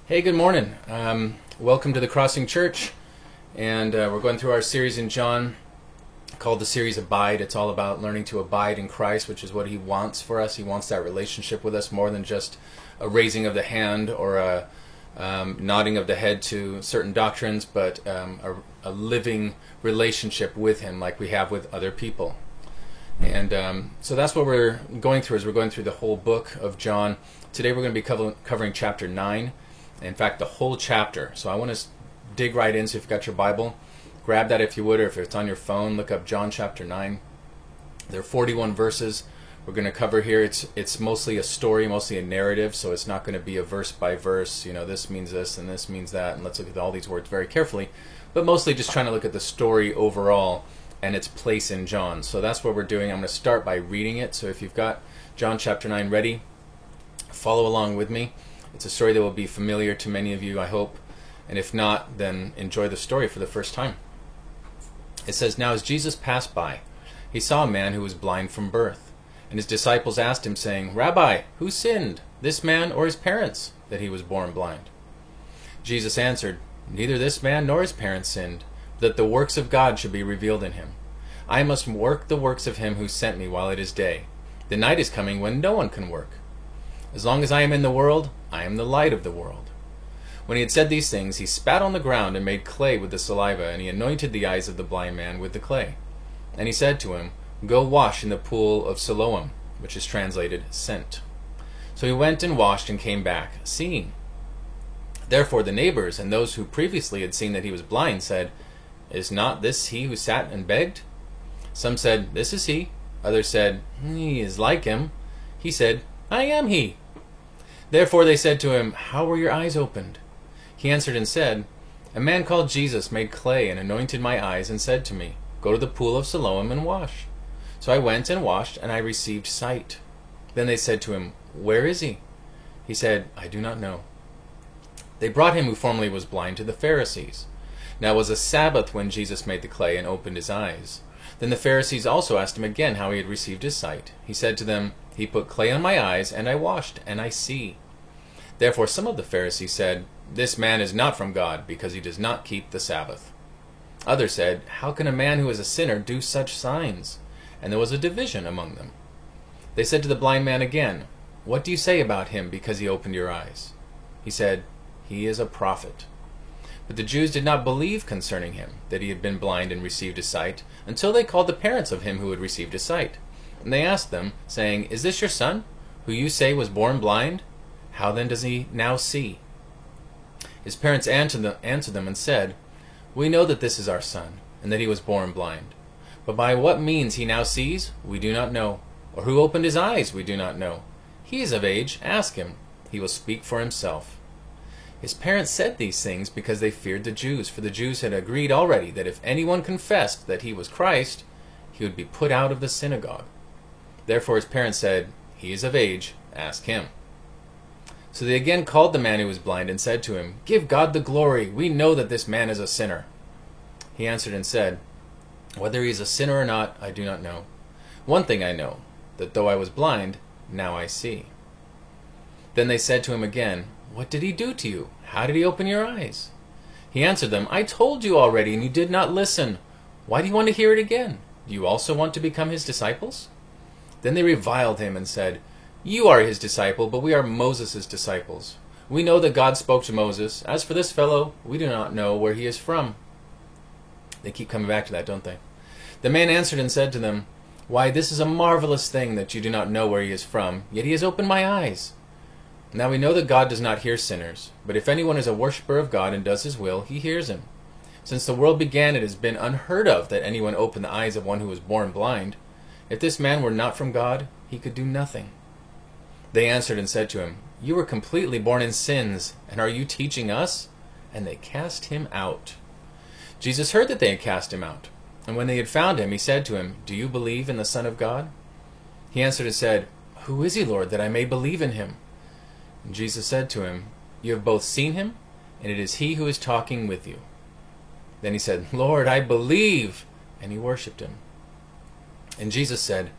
Hey, good morning. Welcome to the Crossing Church, and we're going through our series in John called the series Abide. It's all about learning to abide in Christ, which is what He wants for us. He wants that relationship with us more than just a raising of the hand or a nodding of the head to certain doctrines, but a living relationship with Him like we have with other people. And so that's what we're going through. We're going through the whole book of John. Today we're going to be covering chapter 9. In fact, the whole chapter. So I want to dig right in. So if you've got your Bible, grab that if you would, or if it's on your phone, look up John chapter 9. There are 41 verses we're going to cover here. It's mostly a story, mostly a narrative, so it's not going to be a verse by verse, this means this and this means that, and let's look at all these words very carefully, but mostly just trying to look at the story overall and its place in John. So that's what we're doing. I'm going to start by reading it. So if you've got John chapter 9 ready, follow along with me. It's a story that will be familiar to many of you, I hope. And if not, then enjoy the story for the first time. It says, "Now as Jesus passed by, he saw a man who was blind from birth. And his disciples asked him, saying, 'Rabbi, who sinned, this man or his parents, that he was born blind?' Jesus answered, 'Neither this man nor his parents sinned, but that the works of God should be revealed in him. I must work the works of him who sent me while it is day. The night is coming when no one can work. As long as I am in the world, I am the light of the world.' When he had said these things, he spat on the ground and made clay with the saliva, and he anointed the eyes of the blind man with the clay. And he said to him, 'Go wash in the pool of Siloam,' which is translated, sent. So he went and washed and came back, seeing. Therefore the neighbors and those who previously had seen that he was blind said, 'Is not this he who sat and begged?' Some said, 'This is he.' Others said, 'He is like him.' He said, 'I am he.' Therefore they said to him, 'How were your eyes opened?' He answered and said, 'A man called Jesus made clay and anointed my eyes and said to me, Go to the pool of Siloam and wash. So I went and washed, and I received sight.' Then they said to him, 'Where is he?' He said, 'I do not know.' They brought him who formerly was blind to the Pharisees. Now it was a Sabbath when Jesus made the clay and opened his eyes. Then the Pharisees also asked him again how he had received his sight. He said to them, 'He put clay on my eyes, and I washed, and I see.' Therefore some of the Pharisees said, 'This man is not from God, because he does not keep the Sabbath.' Others said, 'How can a man who is a sinner do such signs?' And there was a division among them. They said to the blind man again, 'What do you say about him because he opened your eyes?' He said, 'He is a prophet.' But the Jews did not believe concerning him, that he had been blind and received his sight, until they called the parents of him who had received his sight. And they asked them, saying, 'Is this your son, who you say was born blind? How then does he now see?' His parents answered them and said, 'We know that this is our son, and that he was born blind. But by what means he now sees, we do not know, or who opened his eyes, we do not know. He is of age, ask him. He will speak for himself.' His parents said these things because they feared the Jews, for the Jews had agreed already that if anyone confessed that he was Christ, he would be put out of the synagogue. Therefore his parents said, 'He is of age, ask him.' So they again called the man who was blind and said to him, 'Give God the glory, we know that this man is a sinner.' He answered and said, 'Whether he is a sinner or not, I do not know. One thing I know, that though I was blind, now I see.' Then they said to him again, 'What did he do to you? How did he open your eyes?' He answered them, 'I told you already, and you did not listen. Why do you want to hear it again? Do you also want to become his disciples?' Then they reviled him and said, 'You are his disciple, but we are Moses' disciples. We know that God spoke to Moses. As for this fellow, we do not know where he is from.'" They keep coming back to that, don't they? The man answered and said to them, "Why, this is a marvelous thing that you do not know where he is from, yet he has opened my eyes. Now we know that God does not hear sinners, but if anyone is a worshipper of God and does his will, he hears him. Since the world began, it has been unheard of that anyone opened the eyes of one who was born blind. If this man were not from God, he could do nothing." They answered and said to him, "You were completely born in sins, and are you teaching us?" And they cast him out. Jesus heard that they had cast him out. And when they had found him, he said to him, "Do you believe in the Son of God?" He answered and said, "Who is he, Lord, that I may believe in him?" And Jesus said to him, "You have both seen him, and it is he who is talking with you." Then he said, "Lord, I believe," and he worshipped him. And Jesus said,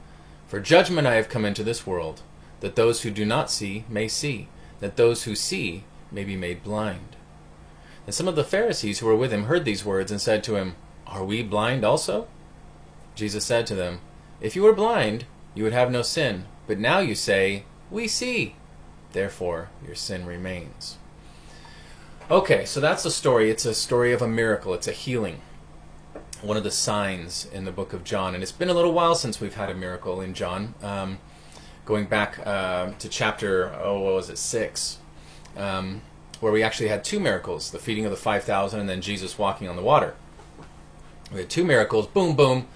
"For judgment I have come into this world, that those who do not see may see, that those who see may be made blind." And some of the Pharisees who were with him heard these words and said to him, "Are we blind also?" Jesus said to them, "If you were blind, you would have no sin. But now you say, 'We see.' Therefore, your sin remains." Okay, so that's the story. It's a story of a miracle. It's a healing. One of the signs in the book of John. And it's been a little while since we've had a miracle in John. Going back to chapter, 6, where we actually had two miracles. The feeding of the 5,000 and then Jesus walking on the water. We had two miracles, boom, boom.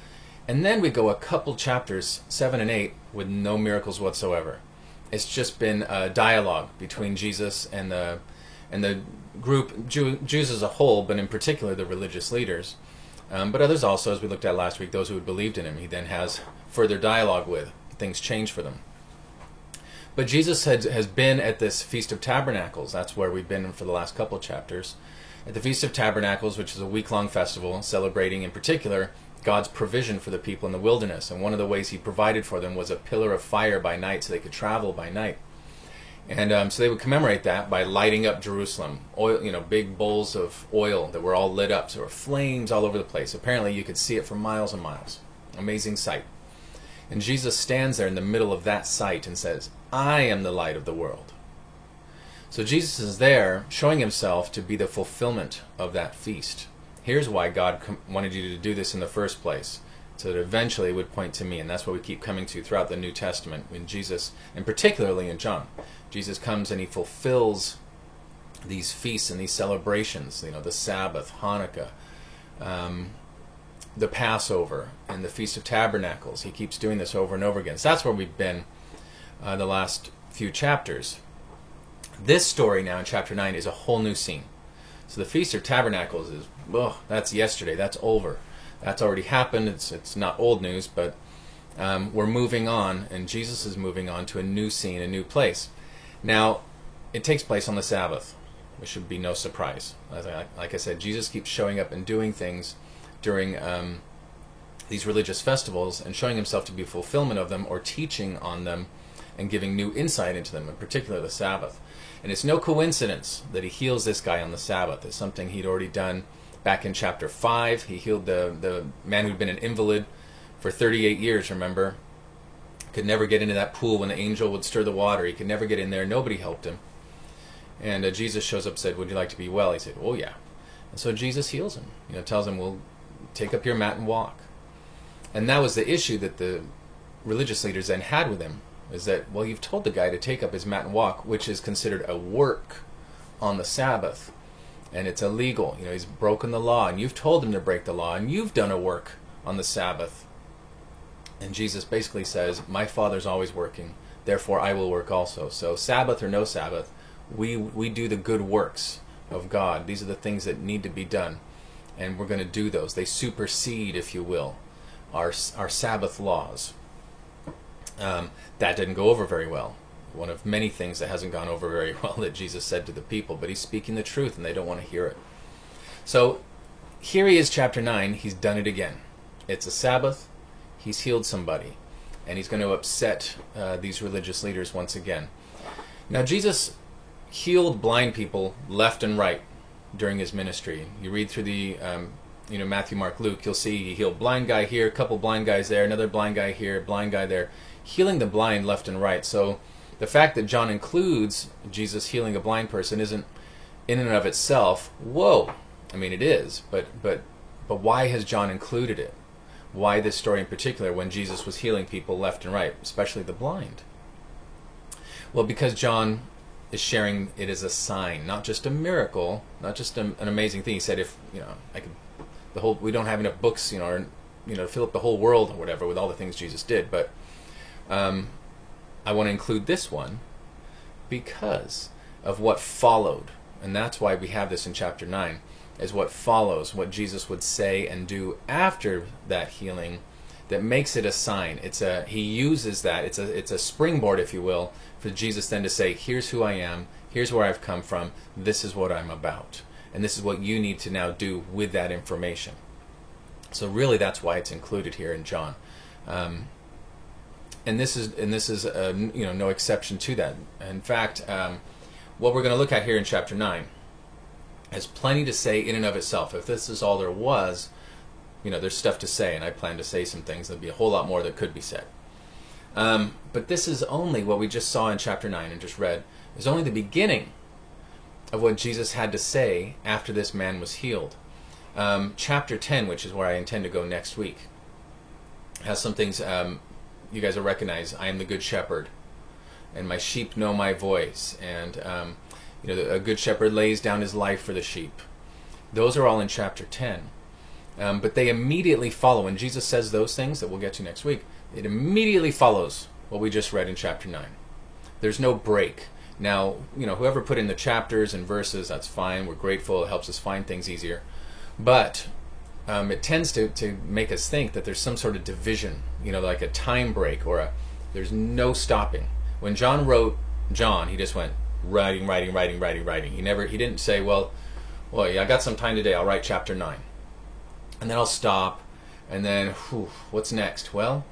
And then we go a couple chapters, 7 and 8, with no miracles whatsoever. It's just been a dialogue between Jesus and the group, Jews as a whole, but in particular the religious leaders. But others also, as we looked at last week, those who had believed in him, he then has further dialogue with. Things change for them. But Jesus has been at this Feast of Tabernacles. That's where we've been for the last couple chapters. At the Feast of Tabernacles, which is a week-long festival celebrating, in particular, God's provision for the people in the wilderness. And one of the ways he provided for them was a pillar of fire by night so they could travel by night. And so they would commemorate that by lighting up Jerusalem. Oil, big bowls of oil that were all lit up. So there were flames all over the place. Apparently you could see it for miles and miles. Amazing sight. And Jesus stands there in the middle of that sight and says, "I am the light of the world." So Jesus is there showing himself to be the fulfillment of that feast. Here's why God wanted you to do this in the first place, so that eventually it would point to me. And that's what we keep coming to throughout the New Testament, when Jesus, and particularly in John, Jesus comes and he fulfills these feasts and these celebrations, the Sabbath, Hanukkah, the Passover, and the Feast of Tabernacles. He keeps doing this over and over again. So that's where we've been the last few chapters. This story now in chapter 9 is a whole new scene. So the Feast of Tabernacles is, that's yesterday, that's over. That's already happened, it's not old news, but we're moving on, and Jesus is moving on to a new scene, a new place. Now, it takes place on the Sabbath, which should be no surprise. Like I said, Jesus keeps showing up and doing things during these religious festivals and showing himself to be fulfillment of them or teaching on them and giving new insight into them, in particular the Sabbath. And it's no coincidence that he heals this guy on the Sabbath. It's something he'd already done back in chapter 5. He healed the man who'd been an invalid for 38 years, remember? Could never get into that pool when the angel would stir the water. He could never get in there. Nobody helped him. And Jesus shows up and said, "Would you like to be well?" He said, "Oh, yeah." And so Jesus heals him. Tells him, "Well, take up your mat and walk." And that was the issue that the religious leaders then had with him, is that, well, you've told the guy to take up his mat and walk, which is considered a work on the Sabbath. And it's illegal. He's broken the law, and you've told him to break the law, and you've done a work on the Sabbath. And Jesus basically says, "My Father's always working, therefore I will work also." So Sabbath or no Sabbath, we do the good works of God. These are the things that need to be done, and we're going to do those. They supersede, if you will, our Sabbath laws. That didn't go over very well. One of many things that hasn't gone over very well that Jesus said to the people, but he's speaking the truth and they don't want to hear it. So here he is, chapter 9. He's done it again. It's a Sabbath. He's healed somebody, and he's going to upset these religious leaders once again. Now, Jesus healed blind people left and right during his ministry. You read through the Matthew, Mark, Luke, you'll see he healed blind guy here, a couple blind guys there, another blind guy here, blind guy there, healing the blind left and right. So the fact that John includes Jesus healing a blind person isn't in and of itself, whoa. I mean, it is, but why has John included it? Why this story in particular when Jesus was healing people left and right, especially the blind? Well, because John is sharing it as a sign, not just a miracle, not just an amazing thing. He said, if we don't have enough books, to fill up the whole world or whatever with all the things Jesus did, but I want to include this one because of what followed, and that's why we have this in chapter 9, is what follows, what Jesus would say and do after that healing that makes it a sign. He uses that. It's a springboard, if you will, for Jesus then to say, here's who I am, here's where I've come from, this is what I'm about, and this is what you need to now do with that information. So really that's why it's included here in John. And this is no exception to that. In fact, what we're going to look at here in chapter 9 has plenty to say in and of itself. If this is all there was, there's stuff to say, and I plan to say some things. There'll be a whole lot more that could be said. But this is only what we just saw in chapter 9 and just read, is only the beginning of what Jesus had to say after this man was healed. Chapter 10, which is where I intend to go next week, has some things you guys will recognize. I am the good shepherd, and my sheep know my voice, and a good shepherd lays down his life for the sheep. Those are all in chapter 10. But they immediately follow. When Jesus says those things that we'll get to next week, it immediately follows what we just read in chapter 9. There's no break. Now, whoever put in the chapters and verses, that's fine. We're grateful. It helps us find things easier. But it tends to make us think that there's some sort of division, like a time break, or there's no stopping. When John wrote John, he just went writing. He didn't say, well, yeah, I got some time today. I'll write chapter 9. And then I'll stop. And then, what's next? Well,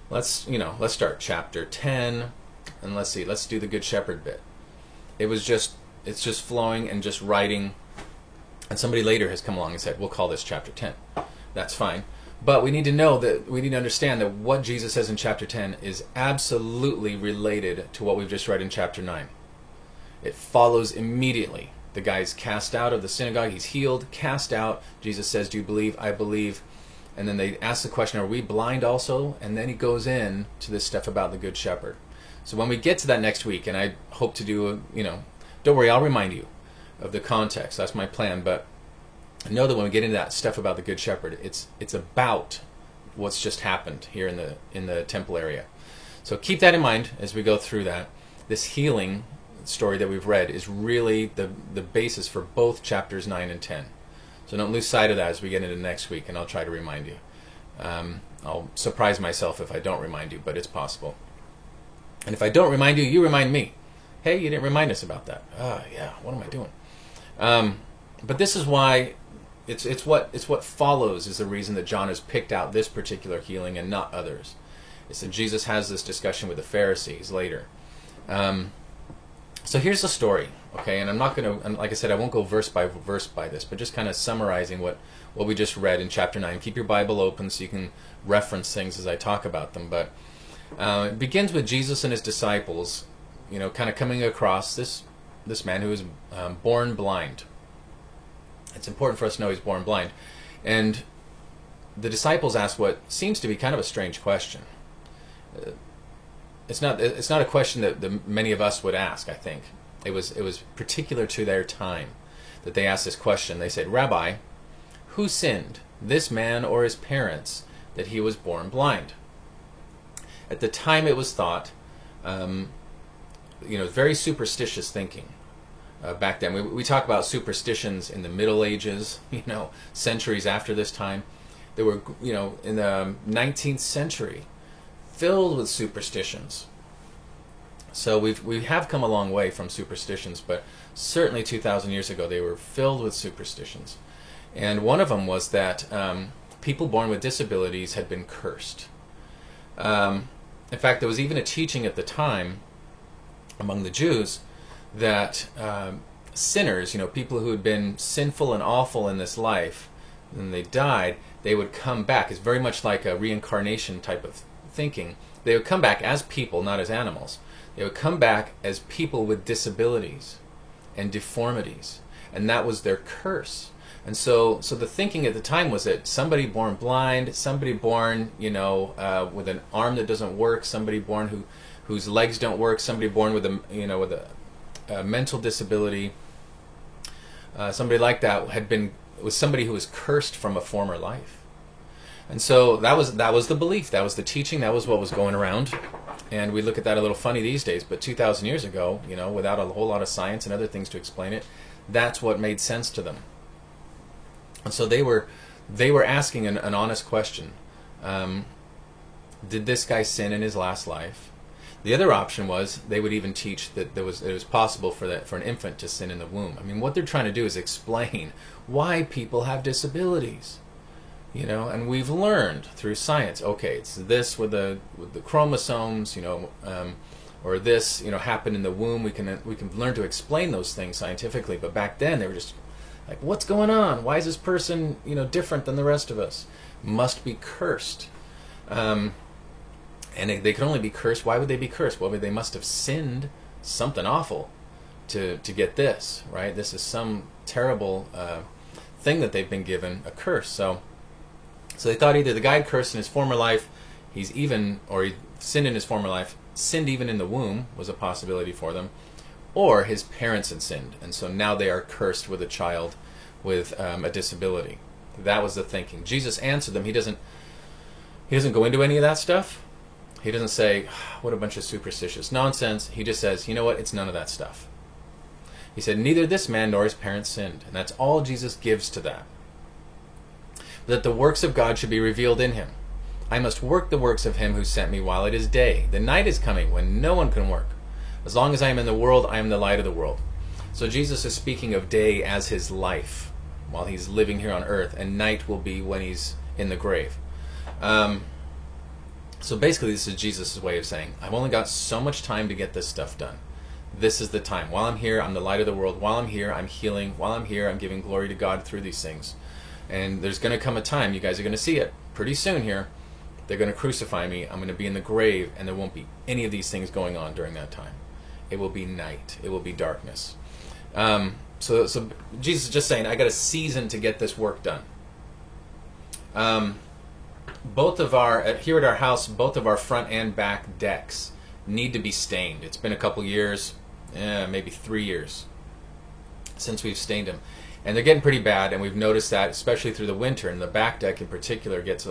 let's start chapter 10. And let's do the Good Shepherd bit. It's just flowing and just writing. And somebody later has come along and said, we'll call this chapter 10. That's fine. But we need to understand that what Jesus says in chapter 10 is absolutely related to what we've just read in chapter 9. It follows immediately. The guy's cast out of the synagogue. He's healed, cast out. Jesus says, do you believe? I believe. And then they ask the question, are we blind also? And then he goes in to this stuff about the Good Shepherd. So when we get to that next week, and I hope to do, don't worry, I'll remind you of the context. That's my plan. But know that when we get into that stuff about the Good Shepherd, it's about what's just happened here in the temple area. So keep that in mind as we go through that. This healing story that we've read is really the basis for both chapters 9 and 10. So don't lose sight of that as we get into next week, and I'll try to remind you. I'll surprise myself if I don't remind you, but it's possible. And if I don't remind you, you remind me. Hey, you didn't remind us about that. Yeah, what am I doing? But this is why it's what follows is the reason that John has picked out this particular healing and not others. It's that Jesus has this discussion with the Pharisees later. So here's the story, okay? And I'm not going to, like I said, I won't go verse by verse by this, but just kind of summarizing what we just read in chapter 9. Keep your Bible open so you can reference things as I talk about them. But it begins with Jesus and his disciples, kind of coming across this man who was born blind. It's important for us to know he's born blind. And the disciples ask what seems to be kind of a strange question. It's not a question that many of us would ask, I think. It was particular to their time that they asked this question. They said, Rabbi, who sinned, this man or his parents, that he was born blind? At the time it was thought, very superstitious thinking back then. We talk about superstitions in the Middle Ages, centuries after this time. They were, in the 19th century, filled with superstitions. So we have come a long way from superstitions, but certainly 2,000 years ago they were filled with superstitions. And one of them was that people born with disabilities had been cursed. In fact, there was even a teaching at the time among the Jews that sinners, people who had been sinful and awful in this life, and they died, they would come back. It's very much like a reincarnation type of thinking. They would come back as people, not as animals. They would come back as people with disabilities and deformities, and that was their curse. And so the thinking at the time was that somebody born blind, somebody born, with an arm that doesn't work, somebody born whose legs don't work, somebody born with a mental disability, somebody like that was somebody who was cursed from a former life. And so that was the belief, that was the teaching, that was what was going around. And we look at that a little funny these days, but 2,000 years ago, without a whole lot of science and other things to explain it, that's what made sense to them. And so they were asking an honest question. Did this guy sin in his last life? The other option was they would even teach that it was possible for an infant to sin in the womb. I mean, what they're trying to do is explain why people have disabilities. And we've learned through science, okay, it's this with the chromosomes, or this, happened in the womb. We can learn to explain those things scientifically. But back then, they were just like, what's going on? Why is this person, different than the rest of us? Must be cursed. And they could only be cursed. Why would they be cursed? Well, they must have sinned something awful to get this, right? This is some terrible thing that they've been given, a curse. So they thought either the guy had cursed in his former life, he sinned in his former life, sinned even in the womb was a possibility for them, or his parents had sinned, and so now they are cursed with a child with a disability. That was the thinking. Jesus answered them. He doesn't go into any of that stuff. He doesn't say, what a bunch of superstitious nonsense. He just says, you know what, it's none of that stuff. He said, neither this man nor his parents sinned. And that's all Jesus gives to that. That the works of God should be revealed in him. I must work the works of him who sent me while it is day. The night is coming when no one can work. As long as I am in the world, I am the light of the world. So Jesus is speaking of day as his life while he's living here on earth, and night will be when he's in the grave. So basically this is Jesus' way of saying, I've only got so much time to get this stuff done. This is the time. While I'm here, I'm the light of the world. While I'm here, I'm healing. While I'm here, I'm giving glory to God through these things. And there's going to come a time, you guys are going to see it pretty soon here, they're going to crucify me, I'm going to be in the grave, and there won't be any of these things going on during that time. It will be night. It will be darkness. So Jesus is just saying, I got a season to get this work done. Here at our house, both of our front and back decks need to be stained. It's been a couple years, maybe 3 years since we've stained them. And they're getting pretty bad, and we've noticed that, especially through the winter, and the back deck in particular gets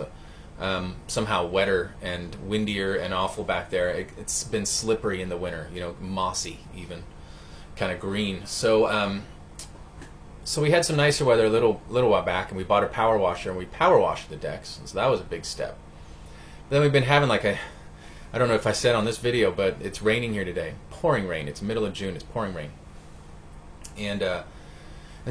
somehow wetter and windier and awful back there. It's been slippery in the winter, mossy even, kind of green. So we had some nicer weather a little while back, and we bought a power washer, and we power washed the decks, and so that was a big step. Then we've been having I don't know if I said on this video, but it's raining here today. Pouring rain. It's middle of June. It's pouring rain. And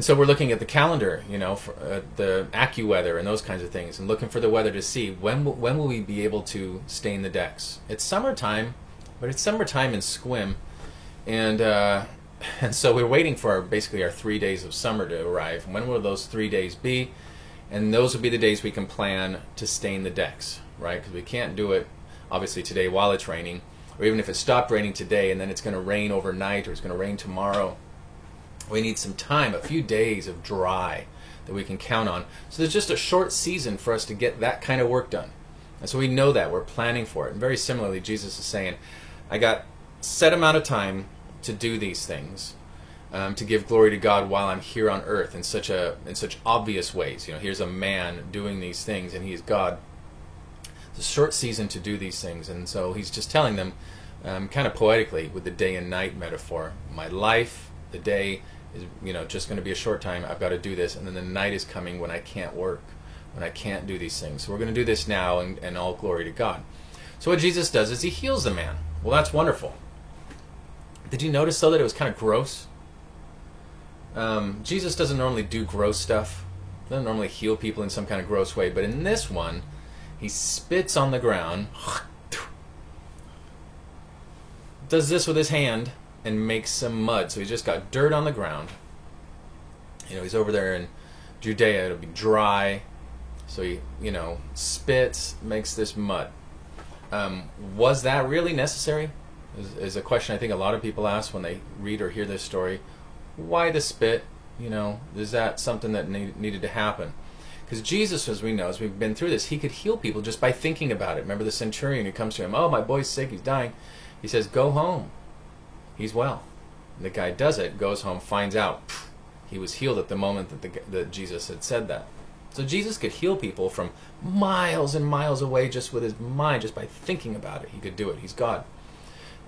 so we're looking at the calendar, for the AccuWeather and those kinds of things, and looking for the weather to see when will we be able to stain the decks. It's summertime, but it's summertime in Sequim, and so we're waiting for basically our 3 days of summer to arrive. When will those 3 days be? And those will be the days we can plan to stain the decks, right? Because we can't do it obviously today while it's raining, or even if it stopped raining today and then it's going to rain overnight or it's going to rain tomorrow. We need some time, a few days of dry that we can count on. So there's just a short season for us to get that kind of work done. And so we know that. We're planning for it. And very similarly, Jesus is saying, I got set amount of time to do these things, to give glory to God while I'm here on earth in such obvious ways. Here's a man doing these things, and he is God. It's a short season to do these things. And so he's just telling them, kind of poetically, with the day and night metaphor, my life, the day is just going to be a short time. I've got to do this, and then the night is coming when I can't work, when I can't do these things. So we're going to do this now, and all glory to God. So what Jesus does is he heals the man. Well, that's wonderful. Did you notice though that it was kind of gross? Jesus doesn't normally do gross stuff. He doesn't normally heal people in some kind of gross way, but in this one, he spits on the ground, does this with his hand, and makes some mud. So he's just got dirt on the ground. He's over there in Judea. It'll be dry. So he, spits, makes this mud. Was that really necessary? Is a question I think a lot of people ask when they read or hear this story. Why the spit? Is that something that needed to happen? Because Jesus, as we know, as we've been through this, he could heal people just by thinking about it. Remember the centurion who comes to him, oh, my boy's sick, he's dying. He says, go home. He's well. And the guy does it, goes home, finds out he was healed at the moment that Jesus had said that. So Jesus could heal people from miles and miles away just with his mind, just by thinking about it. He could do it. He's God.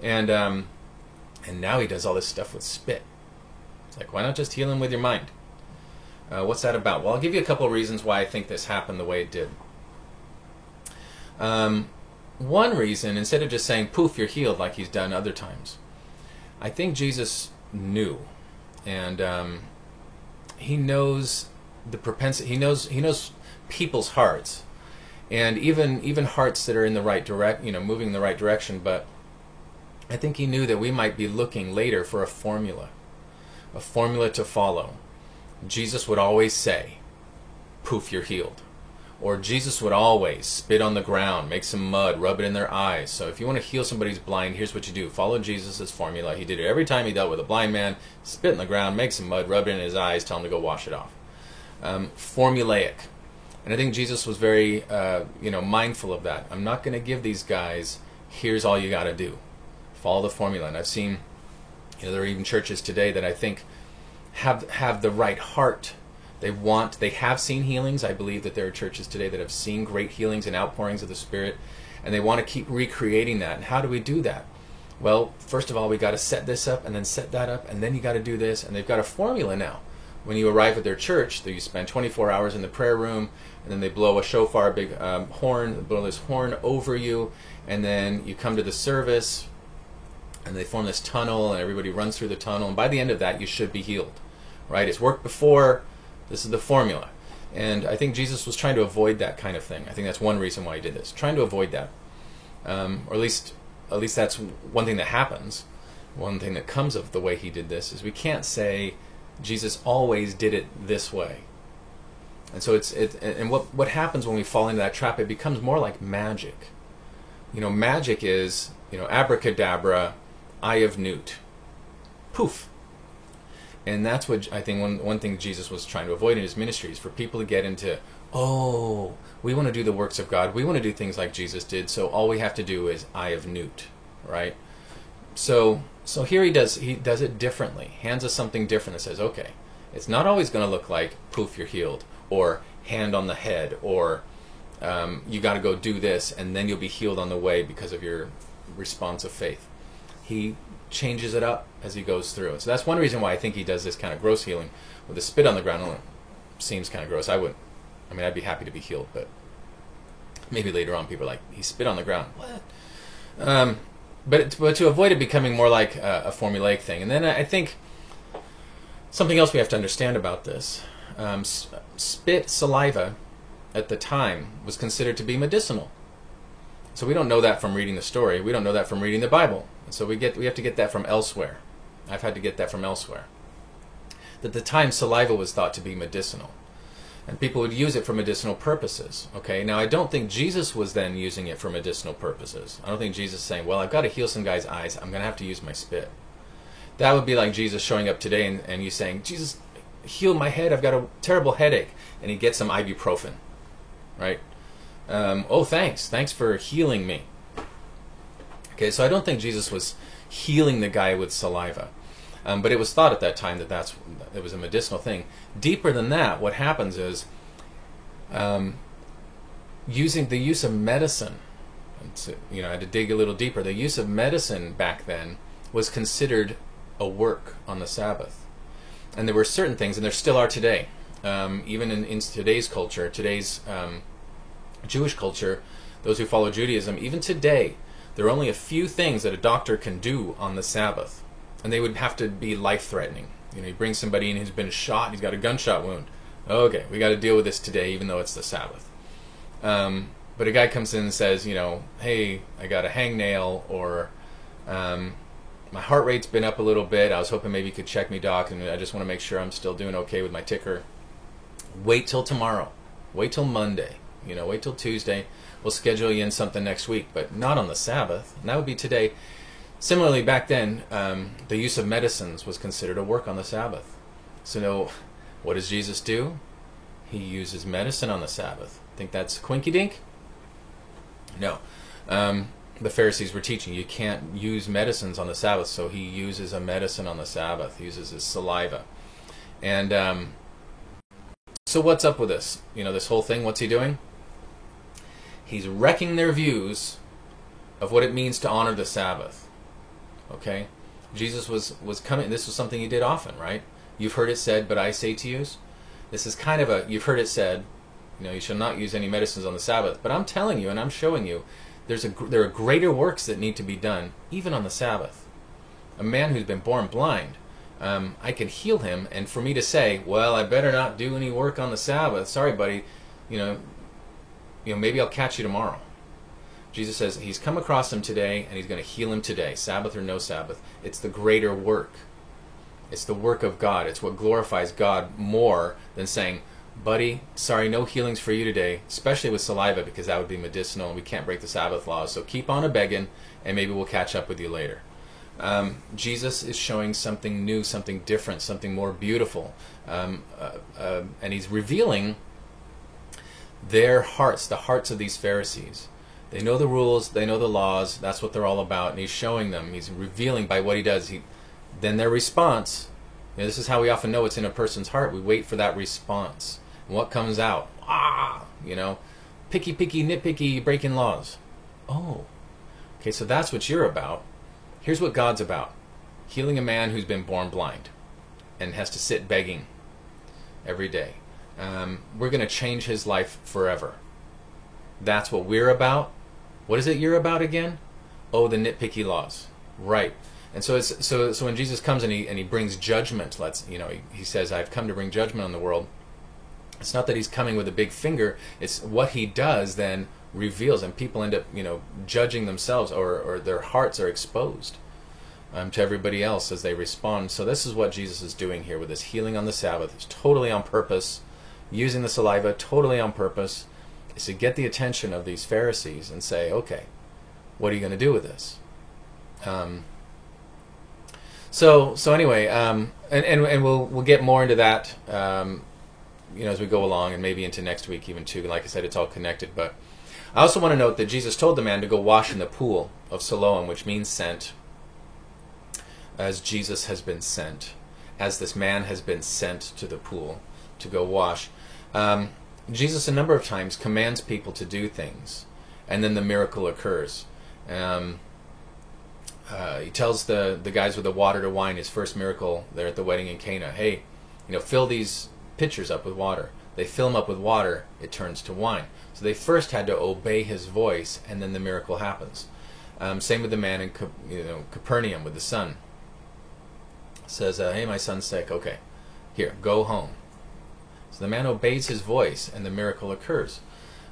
And now he does all this stuff with spit. It's like, why not just heal him with your mind? What's that about? Well, I'll give you a couple of reasons why I think this happened the way it did. One reason, instead of just saying, poof, you're healed like he's done other times, I think Jesus knew, and he knows the propensity. He knows people's hearts, and even hearts that are in the right moving in the right direction, but I think he knew that we might be looking later for a formula to follow. Jesus would always say, poof, you're healed. Or Jesus would always spit on the ground, make some mud, rub it in their eyes. So if you want to heal somebody who's blind, here's what you do. Follow Jesus' formula. He did it every time he dealt with a blind man. Spit in the ground, make some mud, rub it in his eyes, tell him to go wash it off. Formulaic. And I think Jesus was very mindful of that. I'm not going to give these guys, here's all you got to do. Follow the formula. And I've seen, there are even churches today that I think have the right heart. They have seen healings. I believe that there are churches today that have seen great healings and outpourings of the Spirit, and they want to keep recreating that. And how do we do that? Well, first of all, we got to set this up and then set that up, and then you got to do this, and they've got a formula now. When you arrive at their church, you spend 24 hours in the prayer room, and then they blow a shofar, a big horn, they blow this horn over you, and then you come to the service, and they form this tunnel, and everybody runs through the tunnel, and by the end of that, you should be healed. Right? It's worked before. This is the formula. And I think Jesus was trying to avoid that kind of thing. I think that's one reason why he did this. Trying to avoid that. Or at least that's one thing that happens. One thing that comes of the way he did this is we can't say Jesus always did it this way. And so and what happens when we fall into that trap, it becomes more like magic. Magic is, abracadabra, eye of newt. Poof. And that's what I think one thing Jesus was trying to avoid in his ministry is for people to get into, we want to do the works of God. We want to do things like Jesus did, so all we have to do is eye of newt, right? So here he does it differently. Hands us something different that says, okay, it's not always going to look like poof, you're healed, or hand on the head, or you got to go do this and then you'll be healed on the way because of your response of faith. He changes it up as he goes through. So that's one reason why I think he does this kind of gross healing with the spit on the ground. It seems kind of gross. I'd be happy to be healed, but maybe later on people are like, he spit on the ground. What? But to avoid it becoming more like a formulaic thing. And then I think something else we have to understand about this. Spit, saliva, at the time was considered to be medicinal. So we don't know that from reading the story. We don't know that from reading the Bible. So we have to get that from elsewhere. I've had to get that from elsewhere. At the time, saliva was thought to be medicinal. And people would use it for medicinal purposes. Okay, now I don't think Jesus was then using it for medicinal purposes. I don't think Jesus is saying, well, I've got to heal some guy's eyes. I'm going to have to use my spit. That would be like Jesus showing up today and you saying, Jesus, heal my head. I've got a terrible headache. And he gets some ibuprofen. Right? Thanks. Thanks for healing me. Okay, so I don't think Jesus was healing the guy with saliva. But it was thought at that time that it was a medicinal thing. Deeper than that, what happens is using the use of medicine. I had to dig a little deeper. The use of medicine back then was considered a work on the Sabbath. And there were certain things, and there still are today, even in today's culture, today's Jewish culture, those who follow Judaism, even today, there are only a few things that a doctor can do on the Sabbath. And they would have to be life-threatening. You bring somebody in who's been shot, he's got a gunshot wound. Okay, we got to deal with this today, even though it's the Sabbath. But a guy comes in and says, hey, I got a hangnail, or my heart rate's been up a little bit. I was hoping maybe you could check me, doc, and I just want to make sure I'm still doing okay with my ticker. Wait till tomorrow. Wait till Monday. Wait till Tuesday. We'll schedule you in something next week, but not on the Sabbath. And that would be today. Similarly, back then, the use of medicines was considered a work on the Sabbath. So what does Jesus do? He uses medicine on the Sabbath. Think that's quinky-dink? No. The Pharisees were teaching you can't use medicines on the Sabbath, so he uses a medicine on the Sabbath. He uses his saliva. And so what's up with this? This whole thing, what's he doing? He's wrecking their views of what it means to honor the Sabbath. Okay? Jesus was coming, this was something he did often, right? You've heard it said, but I say to you. This is kind of you've heard it said, you shall not use any medicines on the Sabbath. But I'm telling you, and I'm showing you, there are greater works that need to be done, even on the Sabbath. A man who's been born blind, I can heal him, and for me to say, well, I better not do any work on the Sabbath. Sorry, buddy, maybe I'll catch you tomorrow. Jesus says he's come across him today, and he's going to heal him today, Sabbath or no Sabbath. It's the greater work. It's the work of God. It's what glorifies God more than saying, buddy, sorry, no healings for you today, especially with saliva, because that would be medicinal and we can't break the Sabbath laws. So keep on a-begging, and maybe we'll catch up with you later. Jesus is showing something new, something different, something more beautiful. And he's revealing their hearts, the hearts of these Pharisees. They know the rules, they know the laws, that's what they're all about, and he's showing them, he's revealing by what he does. Then their response, this is how we often know what's in a person's heart. We wait for that response. And what comes out? Picky, nitpicky, breaking laws. Oh, okay, so that's what you're about. Here's what God's about. Healing a man who's been born blind and has to sit begging every day. We're going to change his life forever. That's what we're about. What is it you're about again? Oh, the nitpicky laws. Right. And so when Jesus comes and he brings judgment, he says, I've come to bring judgment on the world. It's not that he's coming with a big finger. It's what he does then reveals, and people end up judging themselves, or their hearts are exposed to everybody else as they respond. So this is what Jesus is doing here with this healing on the Sabbath. It's totally on purpose, using the saliva totally on purpose, is to get the attention of these Pharisees and say, okay, what are you going to do with this? So anyway, and we'll get more into that, as we go along, and maybe into next week even too. Like I said, it's all connected. But I also want to note that Jesus told the man to go wash in the pool of Siloam, which means sent, as Jesus has been sent, as this man has been sent to the pool to go wash. Jesus a number of times commands people to do things, and then the miracle occurs. He tells the guys with the water to wine, his first miracle there at the wedding in Cana, hey, fill these pitchers up with water. They fill them up with water, it turns to wine. So they first had to obey his voice, and then the miracle happens. Same with the man in Capernaum with the son. Says, hey, my son's sick. Okay, here, go home. So the man obeys his voice, and the miracle occurs.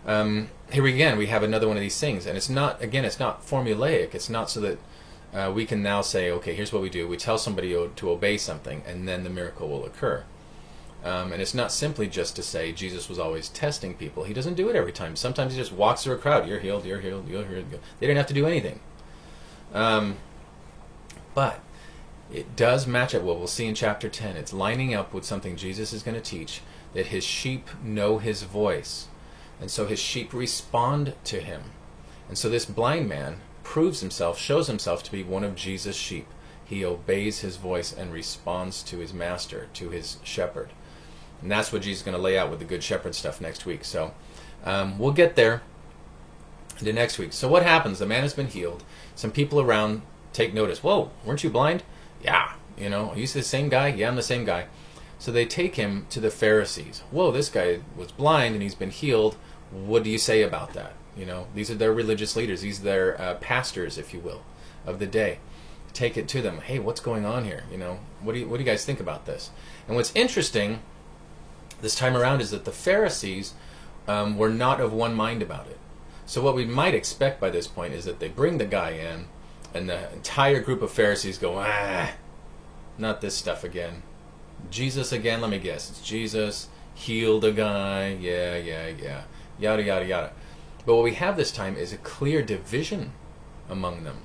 Here again, we have another one of these things, and it's not formulaic. It's not so that we can now say, okay, here's what we do. We tell somebody to obey something, and then the miracle will occur. And it's not simply just to say Jesus was always testing people. He doesn't do it every time. Sometimes he just walks through a crowd. You're healed, you're healed, you're healed. They didn't have to do anything. But it does match up what we'll see in chapter 10. It's lining up with something Jesus is going to teach, that his sheep know his voice. And so his sheep respond to him. And so this blind man proves himself, shows himself to be one of Jesus' sheep. He obeys his voice and responds to his master, to his shepherd. And that's what Jesus is going to lay out with the Good Shepherd stuff next week. So we'll get there into next week. So what happens? The man has been healed. Some people around take notice. Whoa, weren't you blind? Yeah. Are you the same guy? Yeah, I'm the same guy. So they take him to the Pharisees. Whoa, this guy was blind and he's been healed. What do you say about that? These are their religious leaders. These are their pastors, if you will, of the day. Take it to them. Hey, what's going on here? What do you guys think about this? And what's interesting this time around is that the Pharisees were not of one mind about it. So what we might expect by this point is that they bring the guy in, and the entire group of Pharisees go, not this stuff again. Jesus again, let me guess. It's Jesus, healed a guy, yeah, yada, yada, yada. But what we have this time is a clear division among them.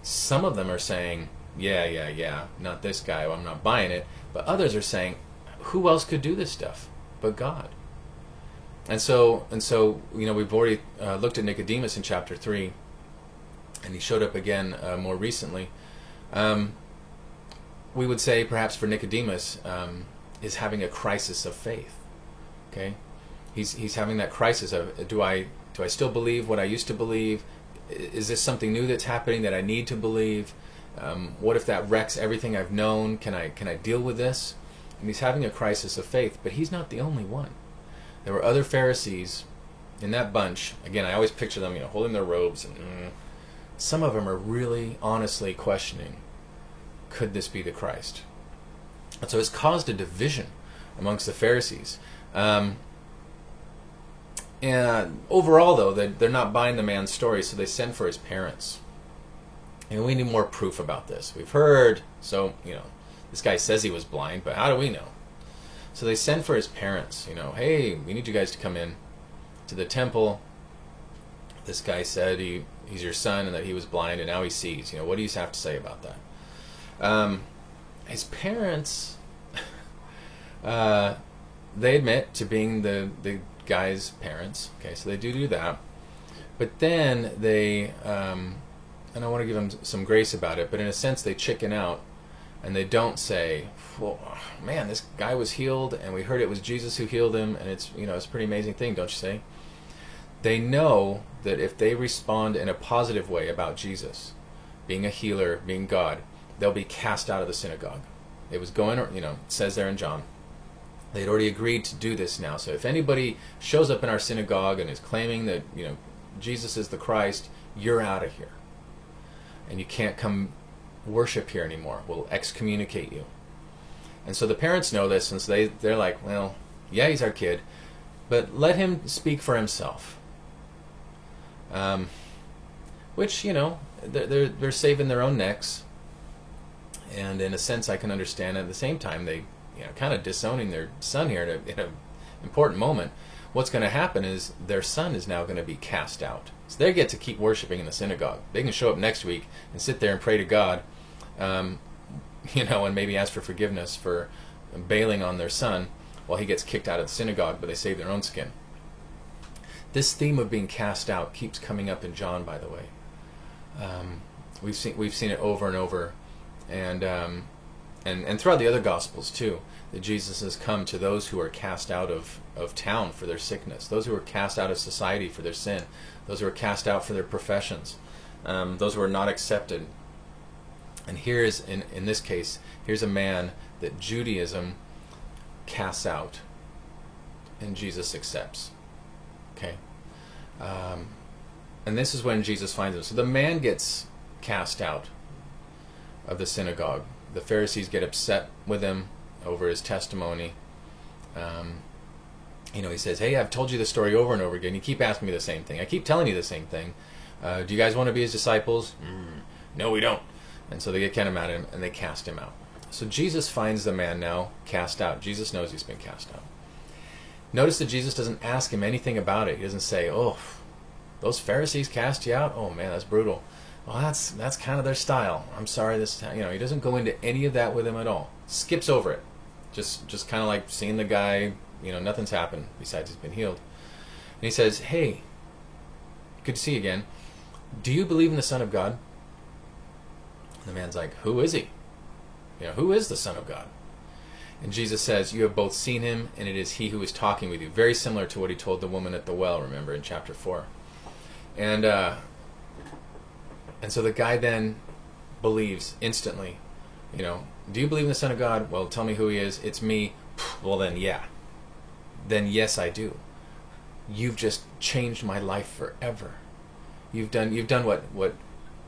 Some of them are saying, yeah, not this guy, I'm not buying it. But others are saying, who else could do this stuff but God? And so we've already looked at Nicodemus in chapter 3, and he showed up again more recently. We would say perhaps for Nicodemus is having a crisis of faith. Okay, he's having that crisis of do I still believe what I used to believe? Is this something new that's happening that I need to believe? What if that wrecks everything I've known? Can I deal with this? And he's having a crisis of faith, but he's not the only one. There were other Pharisees in that bunch. Again, I always picture them, holding their robes, and some of them are really honestly questioning, could this be the Christ? And so it's caused a division amongst the Pharisees. And overall, though, they're not buying the man's story, so they send for his parents. And we need more proof about this. We've heard, so, this guy says he was blind, but how do we know? So they send for his parents, hey, we need you guys to come in to the temple. This guy said he's your son and that he was blind and now he sees. What do you have to say about that? His parents, they admit to being the guy's parents. Okay, so they do that. But then they, and I want to give them some grace about it, but in a sense they chicken out and they don't say, well, man, this guy was healed and we heard it was Jesus who healed him and it's, it's a pretty amazing thing, don't you say? They know that if they respond in a positive way about Jesus, being a healer, being God, they'll be cast out of the synagogue. It was going, it says there in John. They had already agreed to do this now. So if anybody shows up in our synagogue and is claiming that, Jesus is the Christ, you're out of here. And you can't come worship here anymore. We'll excommunicate you. And so the parents know this, and so they're like, well, yeah, he's our kid, but let him speak for himself. Which, they're saving their own necks. And in a sense, I can understand. At the same time, they, kind of disowning their son here in an important moment. What's going to happen is their son is now going to be cast out. So they get to keep worshiping in the synagogue. They can show up next week and sit there and pray to God, and maybe ask for forgiveness for bailing on their son while he gets kicked out of the synagogue, but they save their own skin. This theme of being cast out keeps coming up in John, by the way. We've seen it over and over, and throughout the other Gospels too, that Jesus has come to those who are cast out of town for their sickness, those who are cast out of society for their sin, those who are cast out for their professions, those who are not accepted. And here's, in this case, here's a man that Judaism casts out, and Jesus accepts. Okay, and this is when Jesus finds him. So the man gets cast out of the synagogue. The Pharisees get upset with him over his testimony. He says, hey, I've told you this story over and over again. You keep asking me the same thing. I keep telling you the same thing. Do you guys want to be his disciples? No, we don't. And so they get kind of mad at him and they cast him out. So Jesus finds the man now cast out. Jesus knows he's been cast out. Notice that Jesus doesn't ask him anything about it. He doesn't say, oh, those Pharisees cast you out? Oh man, that's brutal. Well, that's kind of their style. I'm sorry, he doesn't go into any of that with him at all. Skips over it. Just kind of like seeing the guy, nothing's happened besides he's been healed. And he says, hey, good to see you again. Do you believe in the Son of God? And the man's like, who is he? Who is the Son of God? And Jesus says, you have both seen him, and it is he who is talking with you. Very similar to what he told the woman at the well, remember, in chapter 4. And so the guy then believes instantly, do you believe in the Son of God? Well, tell me who he is. It's me. Well, then, yeah. Then, yes, I do. You've just changed my life forever. You've done what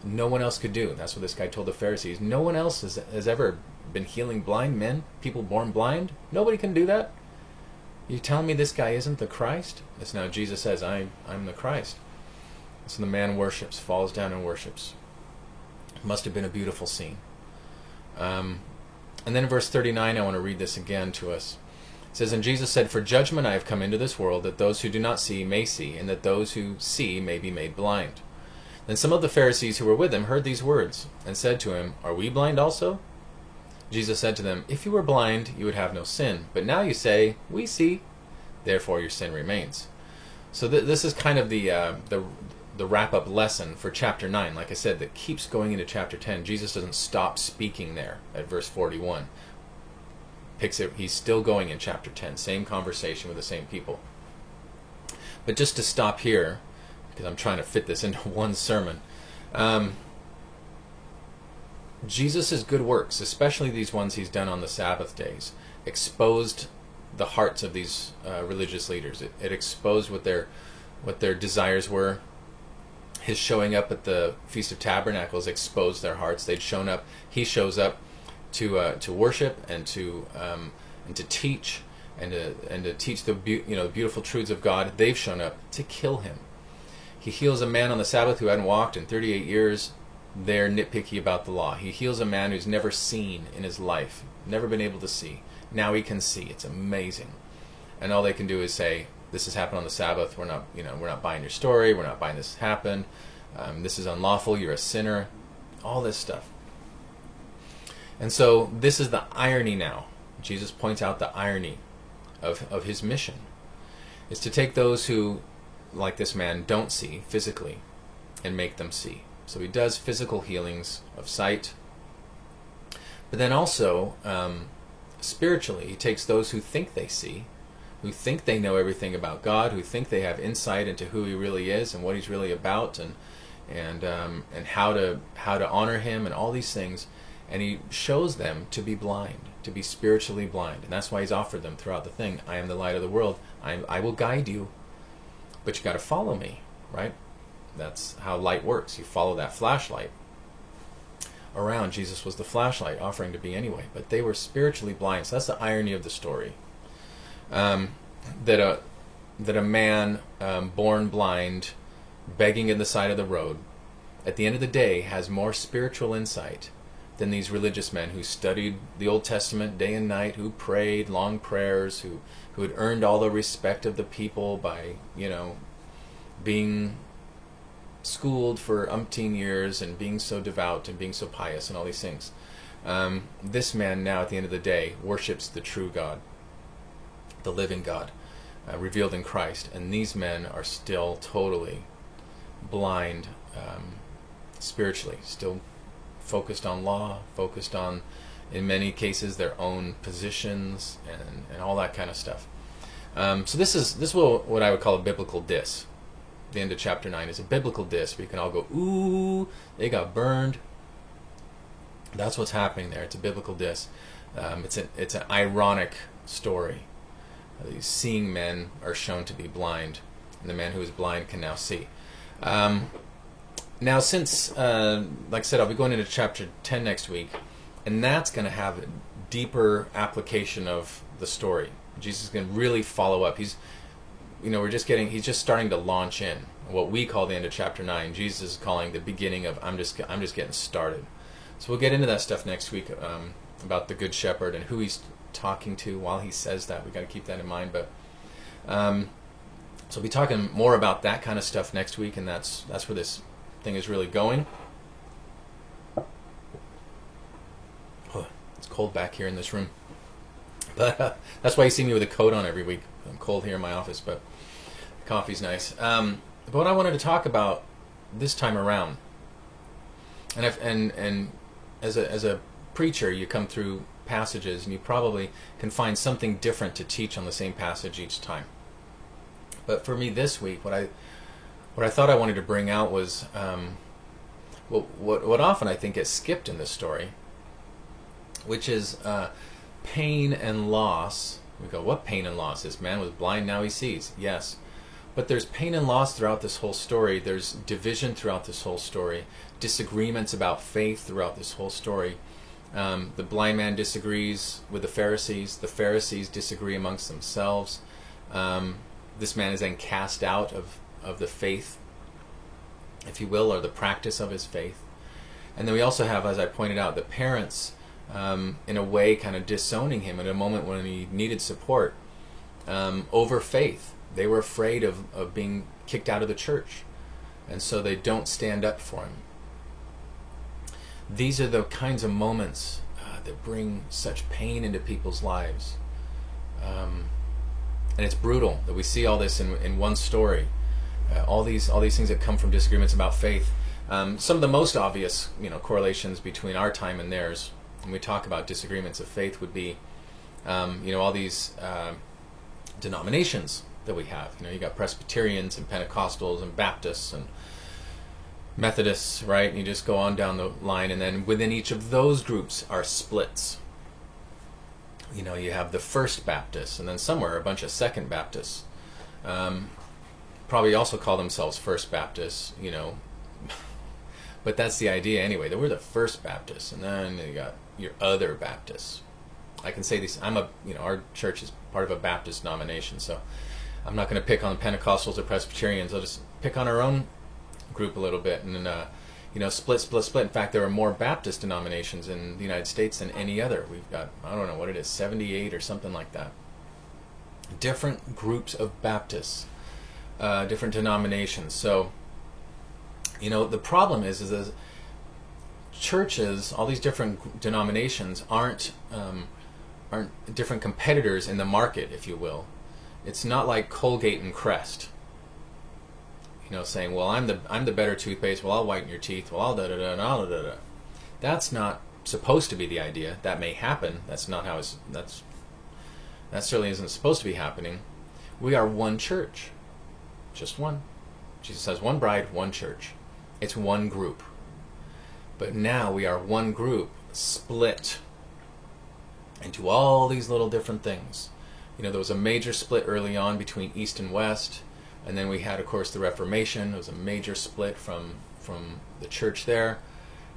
no one else could do. That's what this guy told the Pharisees. No one else has ever been healing blind men, people born blind. Nobody can do that. You telling me this guy isn't the Christ? It's now Jesus says, I'm the Christ. So the man worships, falls down and worships. It must have been a beautiful scene. And then in verse 39, I want to read this again to us. It says, and Jesus said, for judgment I have come into this world, that those who do not see may see, and that those who see may be made blind. Then some of the Pharisees who were with him heard these words, and said to him, are we blind also? Jesus said to them, if you were blind, you would have no sin. But now you say, we see, therefore your sin remains. So this is kind of the wrap-up lesson for chapter 9. Like I said, that keeps going into chapter 10. Jesus doesn't stop speaking there at verse 41. He's still going in chapter 10. Same conversation with the same people. But just to stop here, because I'm trying to fit this into one sermon, Jesus' good works, especially these ones he's done on the Sabbath days, exposed the hearts of these religious leaders. It exposed what their desires were. His showing up at the Feast of Tabernacles exposed their hearts. They'd shown up. He shows up to worship and to teach and to teach the beautiful truths of God, they've shown up to kill him. He heals a man on the Sabbath who hadn't walked in 38 years. They're nitpicky about the law. He heals a man who's never seen in his life, never been able to see. Now he can see. It's amazing. And all they can do is say, this has happened on the Sabbath. We're not buying your story. We're not buying this happened. This is unlawful. You're a sinner. All this stuff. And so this is the irony now. Jesus points out the irony of his mission. Is to take those who, like this man, don't see physically and make them see. So he does physical healings of sight. But then also, spiritually, he takes those who think they see, who think they know everything about God, who think they have insight into who he really is and what he's really about, and how to honor him and all these things, and he shows them to be blind, to be spiritually blind. And that's why he's offered them throughout the thing, I am the light of the world. I will guide you, but you got to follow me, right? That's how light works. You follow that flashlight around. Jesus was the flashlight offering to be anyway, but they were spiritually blind. So that's the irony of the story. That a man born blind, begging in the side of the road, at the end of the day has more spiritual insight than these religious men who studied the Old Testament day and night, who prayed long prayers, who had earned all the respect of the people by, being schooled for umpteen years and being so devout and being so pious and all these things. This man now, at the end of the day, worships the true God, the living God, revealed in Christ. And these men are still totally blind spiritually, still focused on law, focused on, in many cases, their own positions and all that kind of stuff. So this is what I would call a biblical diss. The end of chapter 9 is a biblical diss where you can all go, ooh, they got burned. That's what's happening there. It's a biblical diss. It's an ironic story. These seeing men are shown to be blind, and the man who is blind can now see. Now, since, like I said, I'll be going into chapter 10 next week, and that's going to have a deeper application of the story. Jesus is going to really follow up. He's just starting to launch in what we call the end of chapter 9. Jesus is calling the beginning of I'm just getting started. So we'll get into that stuff next week, about the Good Shepherd and who he's talking to while he says that. We've got to keep that in mind. But so we'll be talking more about that kind of stuff next week, and that's where this thing is really going. Oh, it's cold back here in this room. But that's why you see me with a coat on every week. I'm cold here in my office, but coffee's nice. But what I wanted to talk about this time around, and as a preacher, you come through passages and you probably can find something different to teach on the same passage each time. But for me this week, what I thought I wanted to bring out was what often I think gets skipped in this story, which is pain and loss. We go, what pain and loss? This man was blind, now he sees. Yes. But there's pain and loss throughout this whole story. There's division throughout this whole story. Disagreements about faith throughout this whole story. The blind man disagrees with the Pharisees. The Pharisees disagree amongst themselves. This man is then cast out of the faith, if you will, or the practice of his faith. And then we also have, as I pointed out, the parents in a way kind of disowning him at a moment when he needed support over faith. They were afraid of being kicked out of the church, and so they don't stand up for him. These are the kinds of moments that bring such pain into people's lives. And it's brutal that we see all this in one story. All these things that come from disagreements about faith. Some of the most obvious correlations between our time and theirs, when we talk about disagreements of faith, would be all these denominations that we have. You got Presbyterians and Pentecostals and Baptists and Methodists, right? And you just go on down the line, and then within each of those groups are splits. You have the First Baptists, and then somewhere a bunch of Second Baptists. Probably also call themselves First Baptists, but that's the idea anyway. That we're the First Baptists, and then you got your other Baptists. I can say these. Our church is part of a Baptist denomination, so I'm not going to pick on Pentecostals or Presbyterians. I'll just pick on our own group a little bit, and split. In fact, there are more Baptist denominations in the United States than any other. We've got, I don't know what it is, 78 or something like that. Different groups of Baptists, different denominations. So, the problem is that churches, all these different denominations, aren't different competitors in the market, if you will. It's not like Colgate and Crest. Saying, well, I'm the better toothpaste. Well, I'll whiten your teeth. Well, I'll da da da and I'll da da da. That's not supposed to be the idea. That may happen. That's not how that certainly isn't supposed to be happening. We are one church, just one. Jesus has one bride, one church. It's one group. But now we are one group split into all these little different things. There was a major split early on between East and West. And then we had, of course, the Reformation. It was a major split from the church there.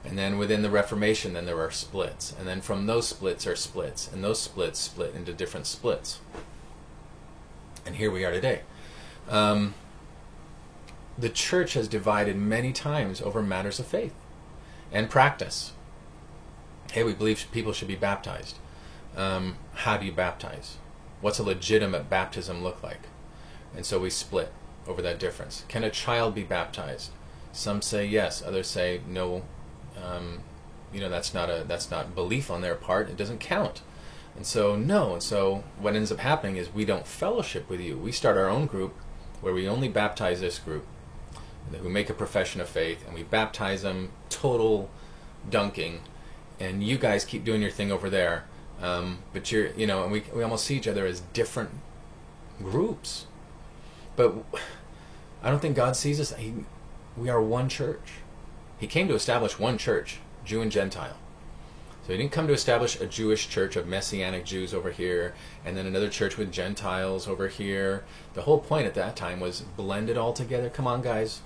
And then within the Reformation, then there are splits. And then from those splits are splits. And those splits split into different splits. And here we are today. The church has divided many times over matters of faith and practice. Hey, we believe people should be baptized. How do you baptize? What's a legitimate baptism look like? And so we split over that difference. Can a child be baptized? Some say yes, others say no. That's not belief on their part. It doesn't count. And so no. And so what ends up happening is we don't fellowship with you. We start our own group where we only baptize this group who make a profession of faith, and we baptize them, total dunking, and you guys keep doing your thing over there. But and we almost see each other as different groups. But I don't think God sees us. We are one church. He came to establish one church, Jew and Gentile. So he didn't come to establish a Jewish church of Messianic Jews over here, and then another church with Gentiles over here. The whole point at that time was blend it all together. Come on, guys.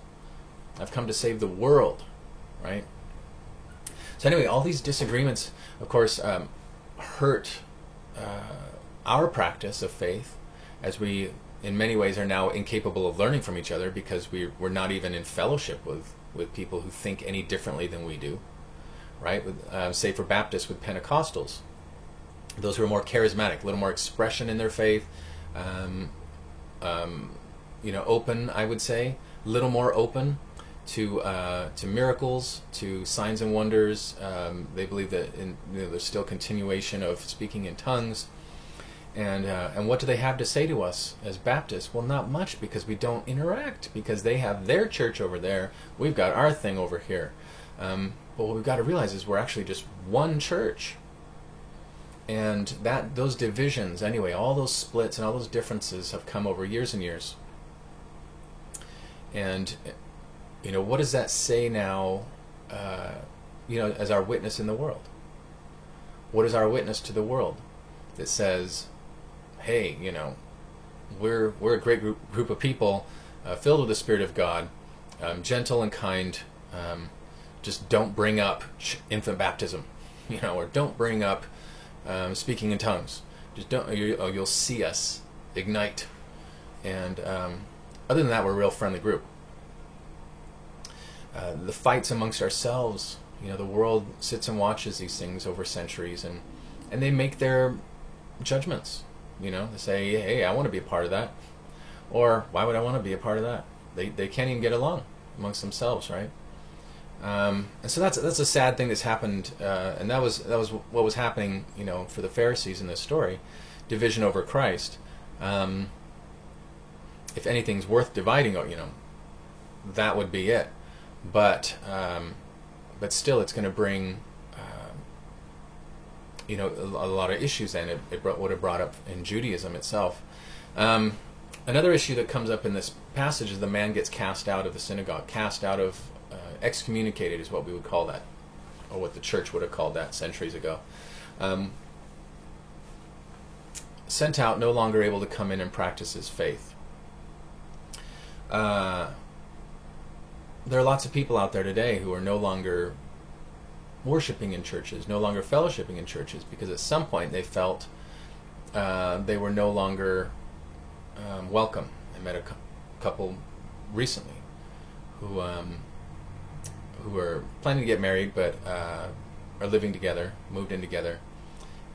I've come to save the world, right? So anyway, all these disagreements, of course, hurt our practice of faith, as we, in many ways, are now incapable of learning from each other because we're not even in fellowship with people who think any differently than we do, right? Say for Baptists with Pentecostals, those who are more charismatic, a little more expression in their faith, open, I would say, a little more open to miracles, to signs and wonders. They believe that there's still continuation of speaking in tongues. And what do they have to say to us as Baptists? Well, not much, because we don't interact, because they have their church over there. We've got our thing over here. But what we've got to realize is we're actually just one church. And those divisions, anyway, all those splits and all those differences have come over years and years. And, what does that say now, as our witness in the world? What is our witness to the world that says, hey, we're a great group of people filled with the Spirit of God, gentle and kind, just don't bring up infant baptism, or don't bring up speaking in tongues. Just don't. You'll see us ignite. And other than that, we're a real friendly group. The fights amongst ourselves, the world sits and watches these things over centuries, and they make their judgments. They say, hey, I want to be a part of that. Or, why would I want to be a part of that? They can't even get along amongst themselves, right? And so that's a sad thing that's happened, and that was what was happening, for the Pharisees in this story, division over Christ. If anything's worth dividing, that would be it. But still, it's going to bring a lot of issues, and it would have brought up in Judaism itself. Another issue that comes up in this passage is the man gets cast out of the synagogue, cast out of, excommunicated is what we would call that, or what the church would have called that centuries ago. Sent out, no longer able to come in and practice his faith. There are lots of people out there today who are no longer worshiping in churches, no longer fellowshipping in churches, because at some point they felt they were no longer welcome. I met a couple recently who were planning to get married, but are living together, moved in together,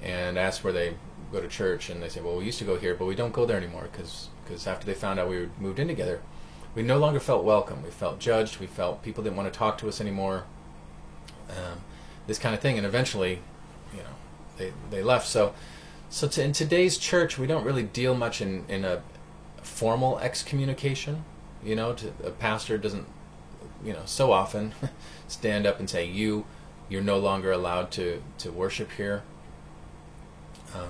and asked where they go to church, and they said, well, we used to go here, but we don't go there anymore, because after they found out we moved in together, we no longer felt welcome. We felt judged. We felt people didn't want to talk to us anymore. This kind of thing, and eventually, they left. So in today's church, we don't really deal much in a formal excommunication. A pastor doesn't, so often stand up and say, you're no longer allowed to worship here.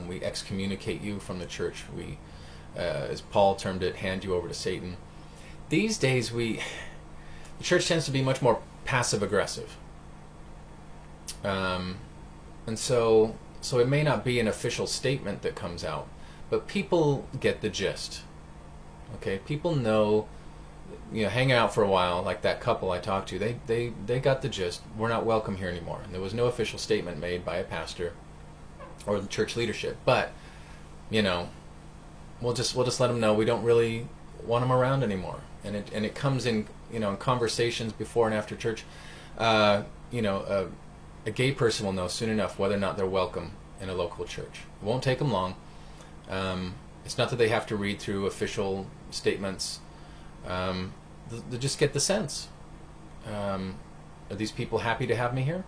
We excommunicate you from the church. We, as Paul termed it, hand you over to Satan. These days, the church tends to be much more passive-aggressive. And so it may not be an official statement that comes out, but people get the gist. Okay, people know, hanging out for a while, like that couple I talked to, they got the gist. We're not welcome here anymore. And there was no official statement made by a pastor or the church leadership, but we'll just let them know we don't really want them around anymore. And it comes in in conversations before and after church. A gay person will know soon enough whether or not they're welcome in a local church. It won't take them long. It's not that they have to read through official statements. They just get the sense. Are these people happy to have me here?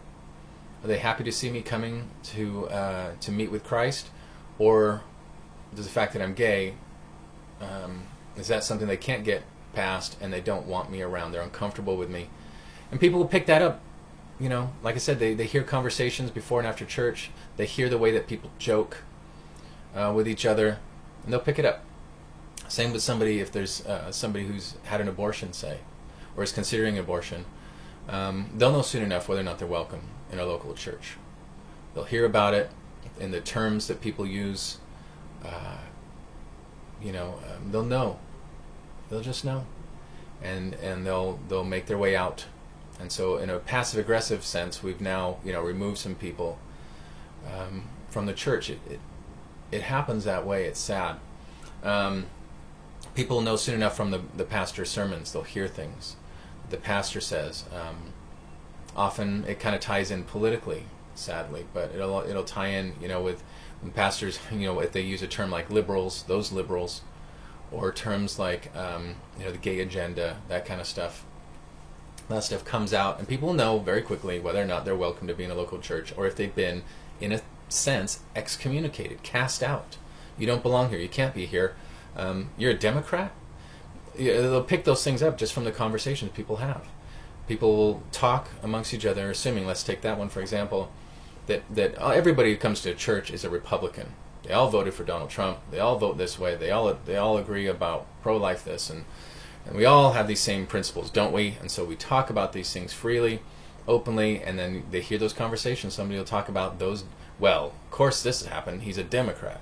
Are they happy to see me coming to meet with Christ? Or does the fact that I'm gay, is that something they can't get past and they don't want me around? They're uncomfortable with me. And people will pick that up. Like I said, they hear conversations before and after church. They hear the way that people joke with each other, and they'll pick it up. Same with somebody, if there's somebody who's had an abortion, say, or is considering abortion, they'll know soon enough whether or not they're welcome in a local church. They'll hear about it in the terms that people use. They'll know. They'll just know, and they'll make their way out. And so, in a passive-aggressive sense, we've now removed some people from the church. It happens that way. It's sad. People know soon enough from the pastor's sermons. They'll hear things the pastor says. Often it kind of ties in politically, sadly, but it'll tie in, with when pastors, if they use a term like liberals, those liberals, or terms like the gay agenda, that kind of stuff. That stuff comes out, and people know very quickly whether or not they're welcome to be in a local church, or if they've been, in a sense, excommunicated, cast out. You don't belong here. You can't be here. You're a Democrat? They'll pick those things up just from the conversations people have. People will talk amongst each other, assuming, let's take that one for example, that everybody who comes to a church is a Republican. They all voted for Donald Trump. They all vote this way. They all agree about pro-life this, and we all have these same principles, don't we? And so we talk about these things freely, openly, and then they hear those conversations. Somebody will talk about those, well, of course this happened, he's a Democrat.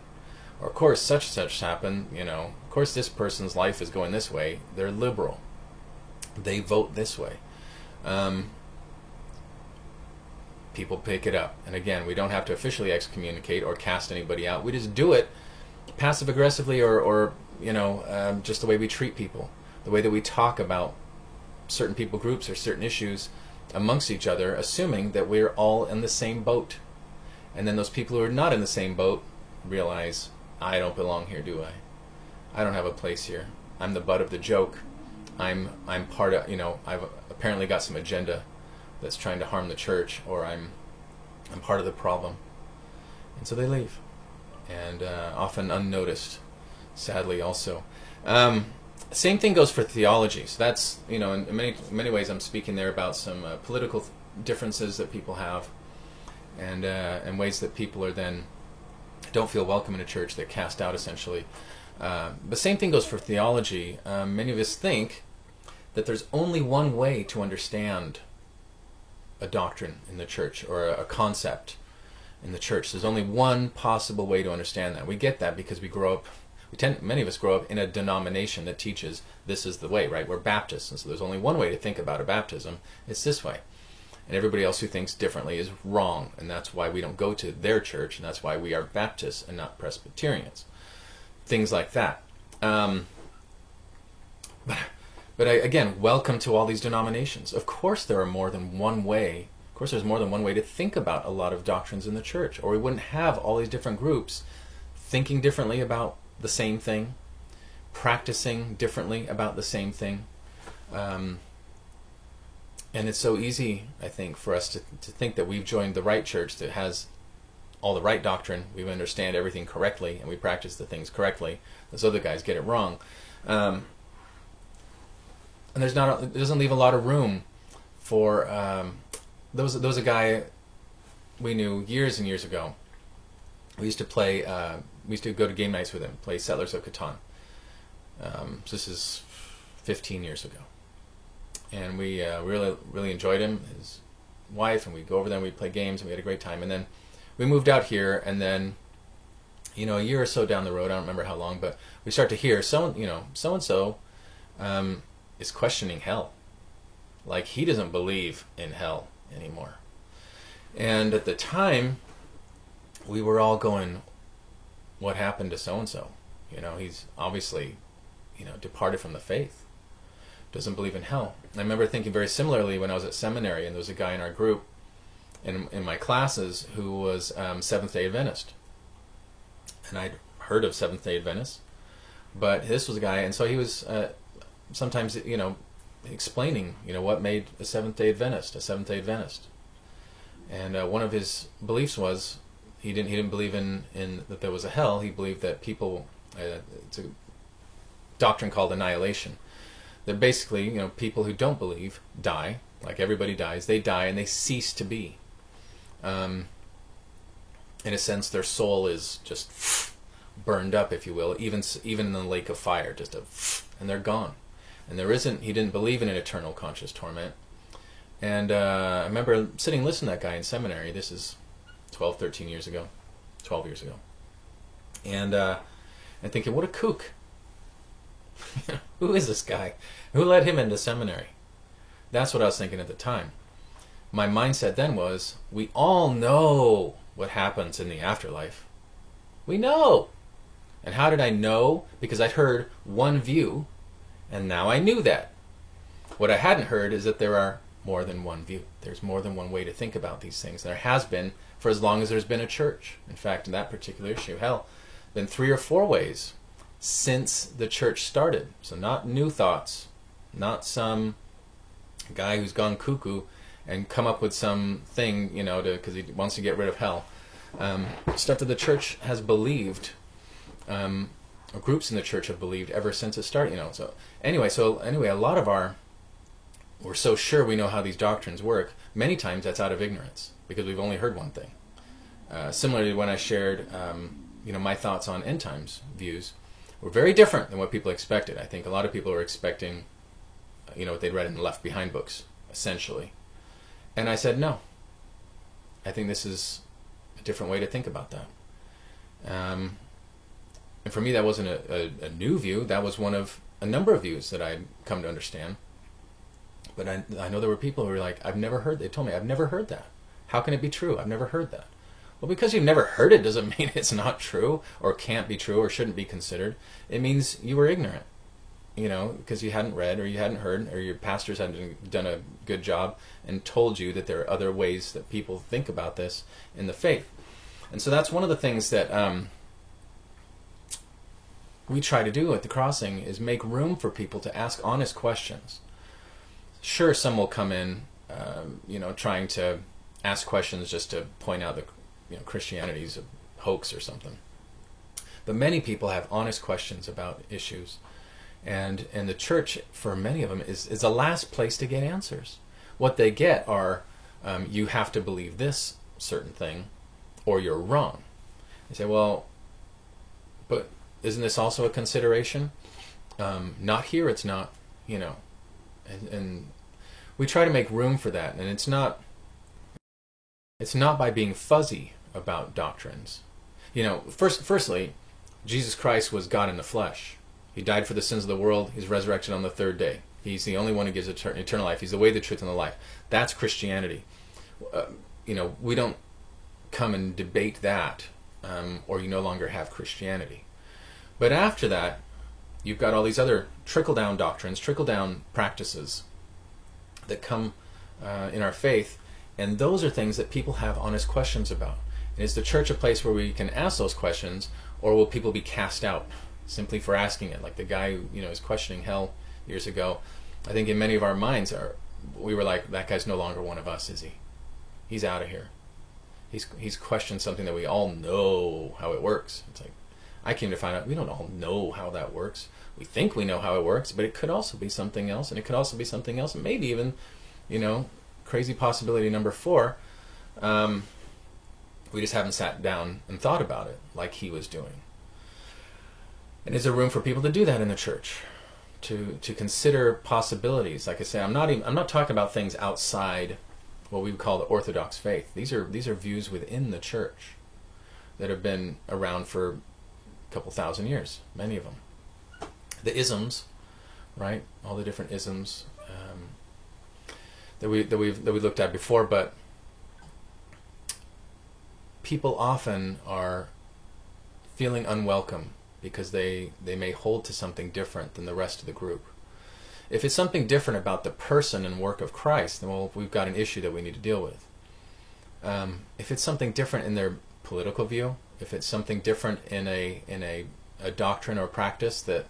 Or of course such and such happened, of course this person's life is going this way, they're liberal. They vote this way. People pick it up. And again, we don't have to officially excommunicate or cast anybody out. We just do it passive-aggressively or just the way we treat people. The way that we talk about certain people groups or certain issues amongst each other, assuming that we're all in the same boat. And then those people who are not in the same boat realize, I don't belong here, do I? I don't have a place here. I'm the butt of the joke. I'm part of, I've apparently got some agenda that's trying to harm the church, or I'm part of the problem. And so they leave. And often unnoticed, sadly also. Same thing goes for theology. So that's, in many ways I'm speaking there about some political differences that people have, and ways that people are then don't feel welcome in a church. They're cast out, essentially. But same thing goes for theology. Many of us think that there's only one way to understand a doctrine in the church, or a concept in the church. There's only one possible way to understand that. We get that because we grow up, many of us grow up in a denomination that teaches this is the way, right? We're Baptists, and so there's only one way to think about a baptism. It's this way. and everybody else who thinks differently is wrong, and that's why we don't go to their church, and that's why we are Baptists and not Presbyterians. Things like that. But again, welcome to all these denominations. Of course there are more than one way. Of course there's more than one way to think about a lot of doctrines in the church, or we wouldn't have all these different groups thinking differently about the same thing, practicing differently about the same thing. And it's so easy, I think, for us to think that we've joined the right church that has all the right doctrine, we understand everything correctly, and we practice the things correctly. Those other guys get it wrong. And it doesn't leave a lot of room for... There was a guy we knew years and years ago. We used to play... we used to go to game nights with him, play Settlers of Catan. So this is 15 years ago. And we really enjoyed him, his wife, and we'd go over there and we'd play games, and we had a great time. And then we moved out here, and then, a year or so down the road, I don't remember how long, but we start to hear so-and-so is questioning hell. Like, he doesn't believe in hell anymore. And at the time, we were all going, what happened to so-and-so? He's obviously, departed from the faith. Doesn't believe in hell. I remember thinking very similarly when I was at seminary, and there was a guy in our group, in my classes, who was Seventh-day Adventist. And I'd heard of Seventh-day Adventists, but this was a guy, and so he was sometimes, explaining, what made a Seventh-day Adventist. And one of his beliefs was he didn't believe in that there was a hell. He believed that people, it's a doctrine called annihilation. That basically, people who don't believe die, like everybody dies. They die and they cease to be. In a sense, their soul is just burned up, if you will, even in the lake of fire, and they're gone. And he didn't believe in an eternal conscious torment. And I remember sitting listening to that guy in seminary. This is 12 years ago. And thinking, what a kook. Who is this guy? Who led him into seminary? That's what I was thinking at the time. My mindset then was, we all know what happens in the afterlife. We know. And how did I know? Because I'd heard one view, and now I knew that. What I hadn't heard is that there are more than one view. There's more than one way to think about these things. There has been for as long as there's been a church. In fact, in that particular issue, been 3 or 4 ways since the church started. So not new thoughts, not some guy who's gone cuckoo and come up with some thing, because he wants to get rid of hell. Stuff that the church has believed, or groups in the church have believed ever since it started. So anyway, a lot of we're so sure we know how these doctrines work. Many times that's out of ignorance because we've only heard one thing. Similarly, when I shared, my thoughts on end times views, were very different than what people expected. I think a lot of people were expecting, what they'd read in the Left Behind books, essentially. And I said, no. I think this is a different way to think about that. And for me, that wasn't a new view. That was one of a number of views that I'd come to understand. But I know there were people who were like, they told me, I've never heard that. How can it be true? I've never heard that. Well, because you've never heard it doesn't mean it's not true, or can't be true, or shouldn't be considered. It means you were ignorant, because you hadn't read, or you hadn't heard, or your pastors hadn't done a good job and told you that there are other ways that people think about this in the faith. And so that's one of the things that we try to do at the Crossing, is make room for people to ask honest questions. Sure, some will come in, trying to ask questions just to point out that Christianity's a hoax or something. But many people have honest questions about issues, and the church, for many of them, is the last place to get answers. What they get are, you have to believe this certain thing, or you're wrong. They say, well, but isn't this also a consideration? Not here, it's not, and we try to make room for that, and it's not by being fuzzy about doctrines. Firstly, Jesus Christ was God in the flesh. He died for the sins of the world. He's resurrected on the 3rd day. He's the only one who gives eternal life. He's the way, the truth, and the life. That's Christianity. We don't come and debate that, or you no longer have Christianity. But after that, you've got all these other trickle-down doctrines, trickle-down practices that come in our faith, and those are things that people have honest questions about. And is the church a place where we can ask those questions, or will people be cast out simply for asking it? Like the guy who is questioning hell years ago. I think in many of our minds, we were like, that guy's no longer one of us, is he? He's out of here. He's questioned something that we all know how it works. It's like, I came to find out we don't all know how that works. We think we know how it works, but it could also be something else, and it could also be something else, and maybe even, crazy possibility number 4, we just haven't sat down and thought about it like he was doing. And is there room for people to do that in the church? To consider possibilities? Like I say, I'm not talking about things outside what we would call the Orthodox faith. These are views within the church that have been around for a couple thousand years, many of them. The isms, right? All the different isms that we looked at before, but people often are feeling unwelcome because they may hold to something different than the rest of the group. If it's something different about the person and work of Christ, then we've got an issue that we need to deal with. If it's something different in their political view, if it's something different in a doctrine or practice that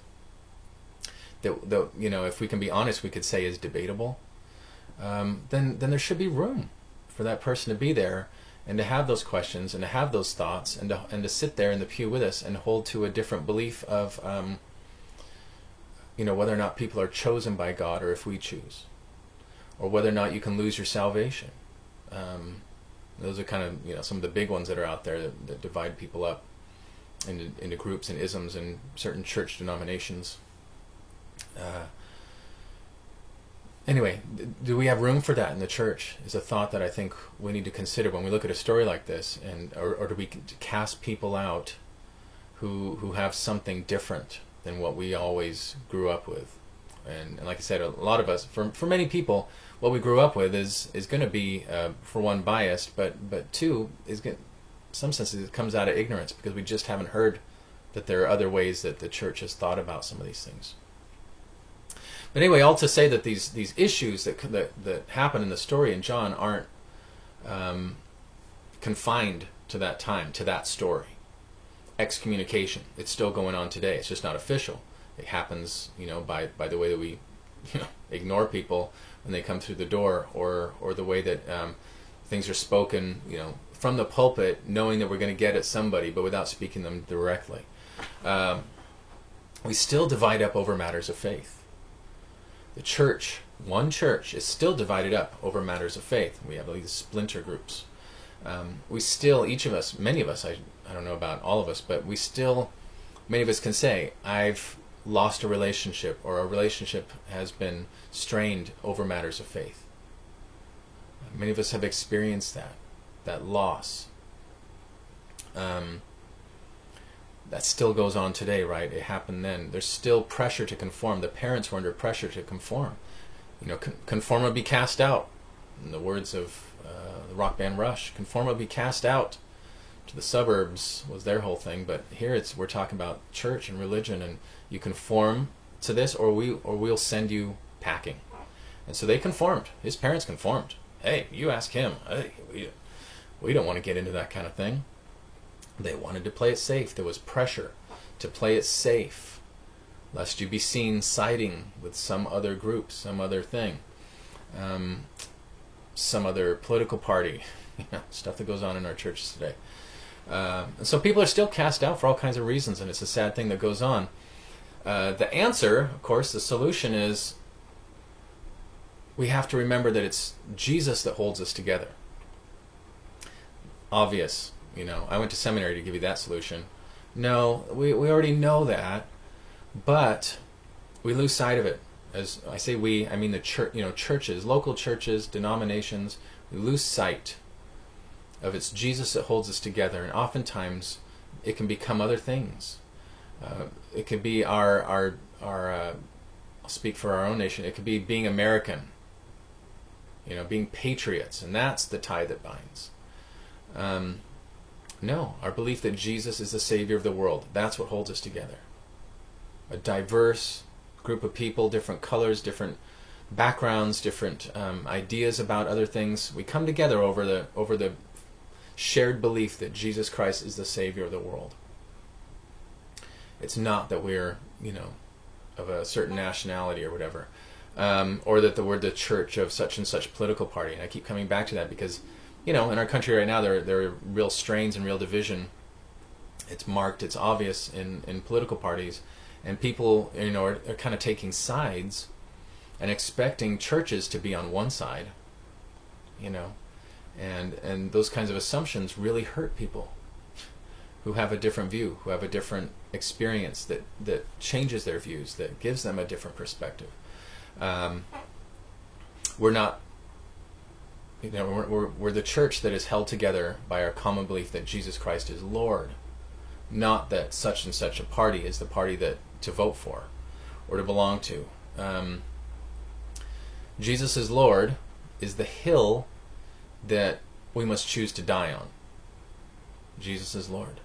if we can be honest, we could say is debatable, then there should be room for that person to be there and to have those questions and to have those thoughts and to sit there in the pew with us and hold to a different belief of whether or not people are chosen by God or if we choose, or whether or not you can lose your salvation. Those are kind of some of the big ones that are out there that divide people up into groups and isms and certain church denominations. Anyway, do we have room for that in the church? Is a thought that I think we need to consider when we look at a story like this, or do we cast people out who have something different than what we always grew up with? And like I said, a lot of us, for many people, what we grew up with is going to be, for one, biased, but two, in some senses it comes out of ignorance because we just haven't heard that there are other ways that the church has thought about some of these things. But anyway, all to say that these issues that happen in the story in John aren't confined to that time, to that story. Excommunication, it's still going on today. It's just not official. It happens, by the way that we, ignore people when they come through the door, or the way that things are spoken, from the pulpit, knowing that we're going to get at somebody, but without speaking them directly. We still divide up over matters of faith. The church, one church, is still divided up over matters of faith. We have these splinter groups. We still, each of us, many of us, I don't know about all of us, but we still, many of us can say, I've lost a relationship, or a relationship has been strained over matters of faith. Many of us have experienced that loss. That still goes on today, right? It happened then. There's still pressure to conform. The parents were under pressure to conform. Conform or be cast out. In the words of the rock band Rush, conform or be cast out to the suburbs was their whole thing. But here we're talking about church and religion, and you conform to this, or we'll send you packing. And so they conformed. His parents conformed. Hey, you ask him. Hey, we don't want to get into that kind of thing. They wanted to play it safe. There was pressure to play it safe, lest you be seen siding with some other group, some other thing, some other political party, stuff that goes on in our churches today. And so people are still cast out for all kinds of reasons, and it's a sad thing that goes on. The answer, of course, the solution is we have to remember that it's Jesus that holds us together. Obvious. I went to seminary to give you that solution. No, we already know that, but we lose sight of it. As I say we, I mean the church, churches, local churches, denominations, we lose sight of it's Jesus that holds us together, and oftentimes it can become other things. It could be our I'll speak for our own nation. It could be being American, being patriots, and that's the tie that binds. No, our belief that Jesus is the Savior of the world, that's what holds us together. A diverse group of people, different colors, different backgrounds, different ideas about other things. We come together over the shared belief that Jesus Christ is the Savior of the world. It's not that we're, of a certain nationality or whatever, or that we're the church of such and such political party. And I keep coming back to that because, in our country right now, there are real strains and real division. It's marked, it's obvious in political parties, and people, are kind of taking sides and expecting churches to be on one side, and those kinds of assumptions really hurt people who have a different view, who have a different experience that changes their views, that gives them a different perspective. We're not, we're the church that is held together by our common belief that Jesus Christ is Lord, not that such and such a party is the party that to vote for or to belong to. Jesus is Lord is the hill that we must choose to die on. Jesus is Lord.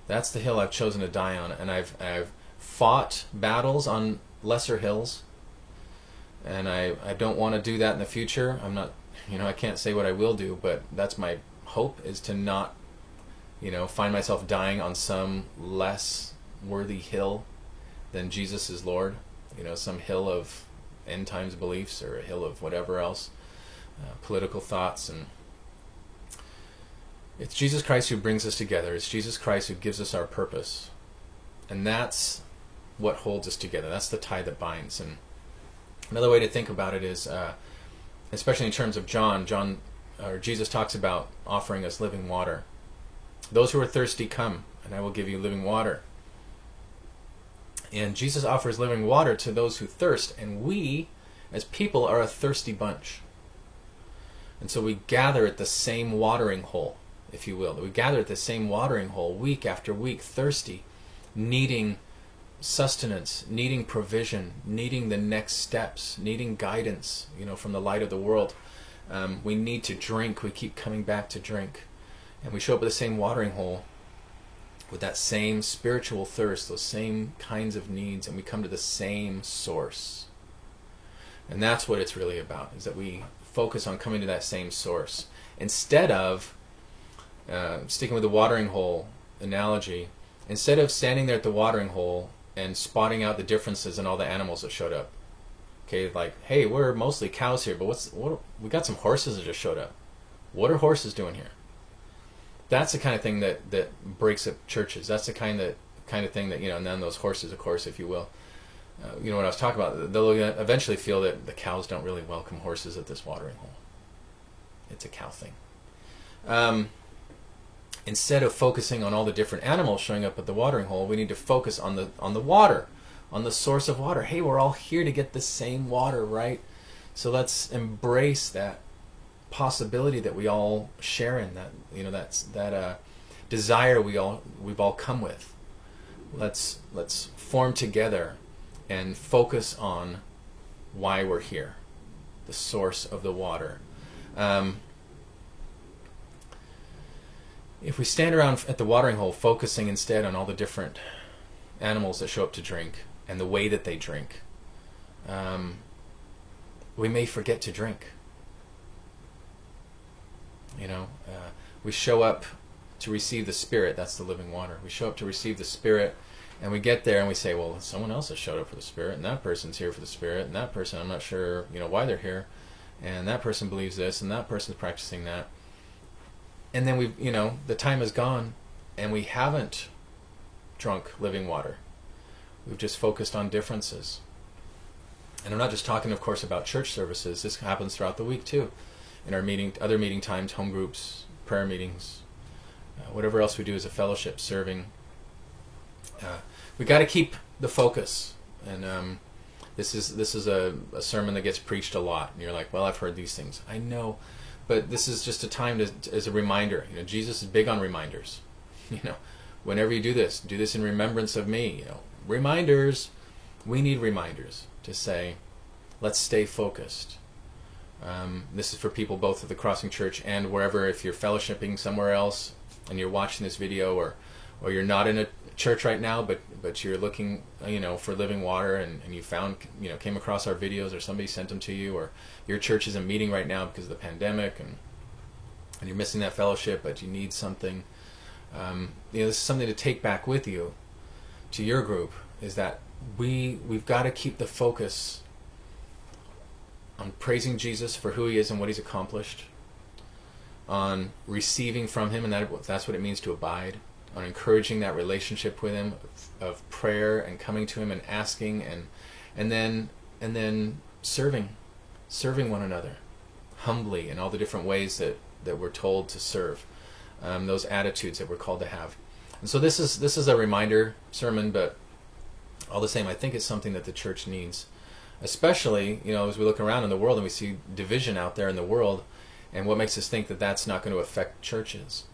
That's the hill I've chosen to die on, and I've fought battles on lesser hills, and I don't want to do that in the future. I'm not, I can't say what I will do, but that's my hope, is to not, find myself dying on some less worthy hill than Jesus is Lord. Some hill of end times beliefs or a hill of whatever else, political thoughts. And it's Jesus Christ who brings us together. It's Jesus Christ who gives us our purpose, and that's what holds us together. That's the tie that binds. And another way to think about it is, especially in terms of Jesus talks about offering us living water. Those who are thirsty, come, and I will give you living water. And Jesus offers living water to those who thirst, and we, as people, are a thirsty bunch. And so we gather at the same watering hole, if you will. We gather at the same watering hole week after week, thirsty, needing sustenance, needing provision, needing the next steps, needing guidance, from the light of the world. We need to drink. We keep coming back to drink. And we show up at the same watering hole with that same spiritual thirst, those same kinds of needs, and we come to the same source. And that's what it's really about, is that we focus on coming to that same source. Instead of, sticking with the watering hole analogy, instead of standing there at the watering hole and spotting out the differences in all the animals that showed up. Okay, like, hey, we're mostly cows here, but we got some horses that just showed up. What are horses doing here? That's the kind of thing that breaks up churches. That's the kind of thing that, and then those horses, of course, if you will, what I was talking about, they'll eventually feel that the cows don't really welcome horses at this watering hole. It's a cow thing. Instead of focusing on all the different animals showing up at the watering hole, we need to focus on the water, on the source of water. Hey, we're all here to get the same water, right? So let's embrace that possibility that we all share in, that desire we've all come with. Let's form together and focus on why we're here, the source of the water. If we stand around at the watering hole focusing instead on all the different animals that show up to drink and the way that they drink, we may forget to drink. We show up to receive the Spirit. That's the living water. We show up to receive the Spirit, and we get there and we say, well, someone else has showed up for the Spirit, and that person's here for the Spirit, and that person, I'm not sure, why they're here, and that person believes this, and that person's practicing that. And then the time is gone, and we haven't drunk living water. We've just focused on differences. And I'm not just talking, of course, about church services. This happens throughout the week, too. In our other meeting times, home groups, prayer meetings, whatever else we do as a fellowship, serving. We got to keep the focus. And this is a sermon that gets preached a lot. And you're like, well, I've heard these things. I know, but this is just a time as a reminder. Jesus is big on reminders. Whenever you do this in remembrance of me. Reminders. we need reminders to say, let's stay focused. This is for people both at the Crossing Church and wherever, if you're fellowshipping somewhere else and you're watching this video, or you're not in a church right now, but you're looking, for living water, and you found, came across our videos, or somebody sent them to you, or your church isn't meeting right now because of the pandemic, and you're missing that fellowship, but you need something. This is something to take back with you to your group, is that we've got to keep the focus on praising Jesus for who he is and what he's accomplished, on receiving from him, and that's what it means to abide, on encouraging that relationship with him of prayer and coming to him and asking, and then serving one another humbly in all the different ways that we're told to serve, those attitudes that we're called to have. And so this is a reminder sermon, but all the same, I think it's something that the church needs, especially as we look around in the world and we see division out there in the world, and what makes us think that that's not going to affect churches.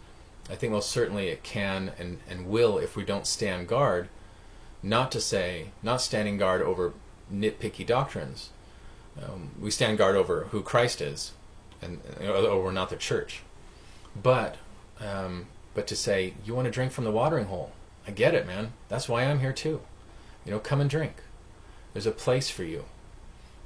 I think most certainly it can and will if we don't stand guard, not standing guard over nitpicky doctrines. We stand guard over who Christ is, and we're not the church. But to say, you want to drink from the watering hole, I get it, man. That's why I'm here too. Come and drink. There's a place for you.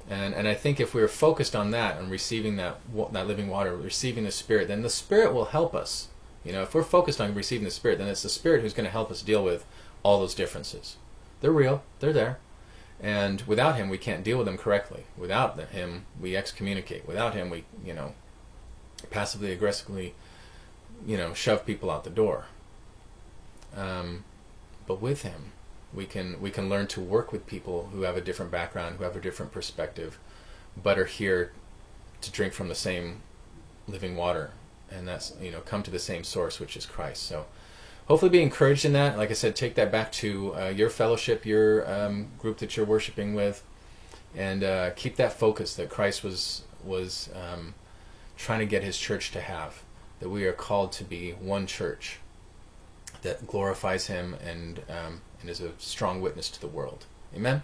And I think if we're focused on that and receiving that living water, receiving the Spirit, then the Spirit will help us. If we're focused on receiving the Spirit, then it's the Spirit who's going to help us deal with all those differences. They're real. They're there. And without him, we can't deal with them correctly. Without him, we excommunicate. Without him, we, passively, aggressively, shove people out the door. But with him, we can learn to work with people who have a different background, who have a different perspective, but are here to drink from the same living water, and that's come to the same source, which is Christ. So hopefully be encouraged in that. Like I said, take that back to your fellowship, your group that you're worshiping with, and keep that focus that Christ was trying to get his church to have, that we are called to be one church that glorifies him and is a strong witness to the world. Amen?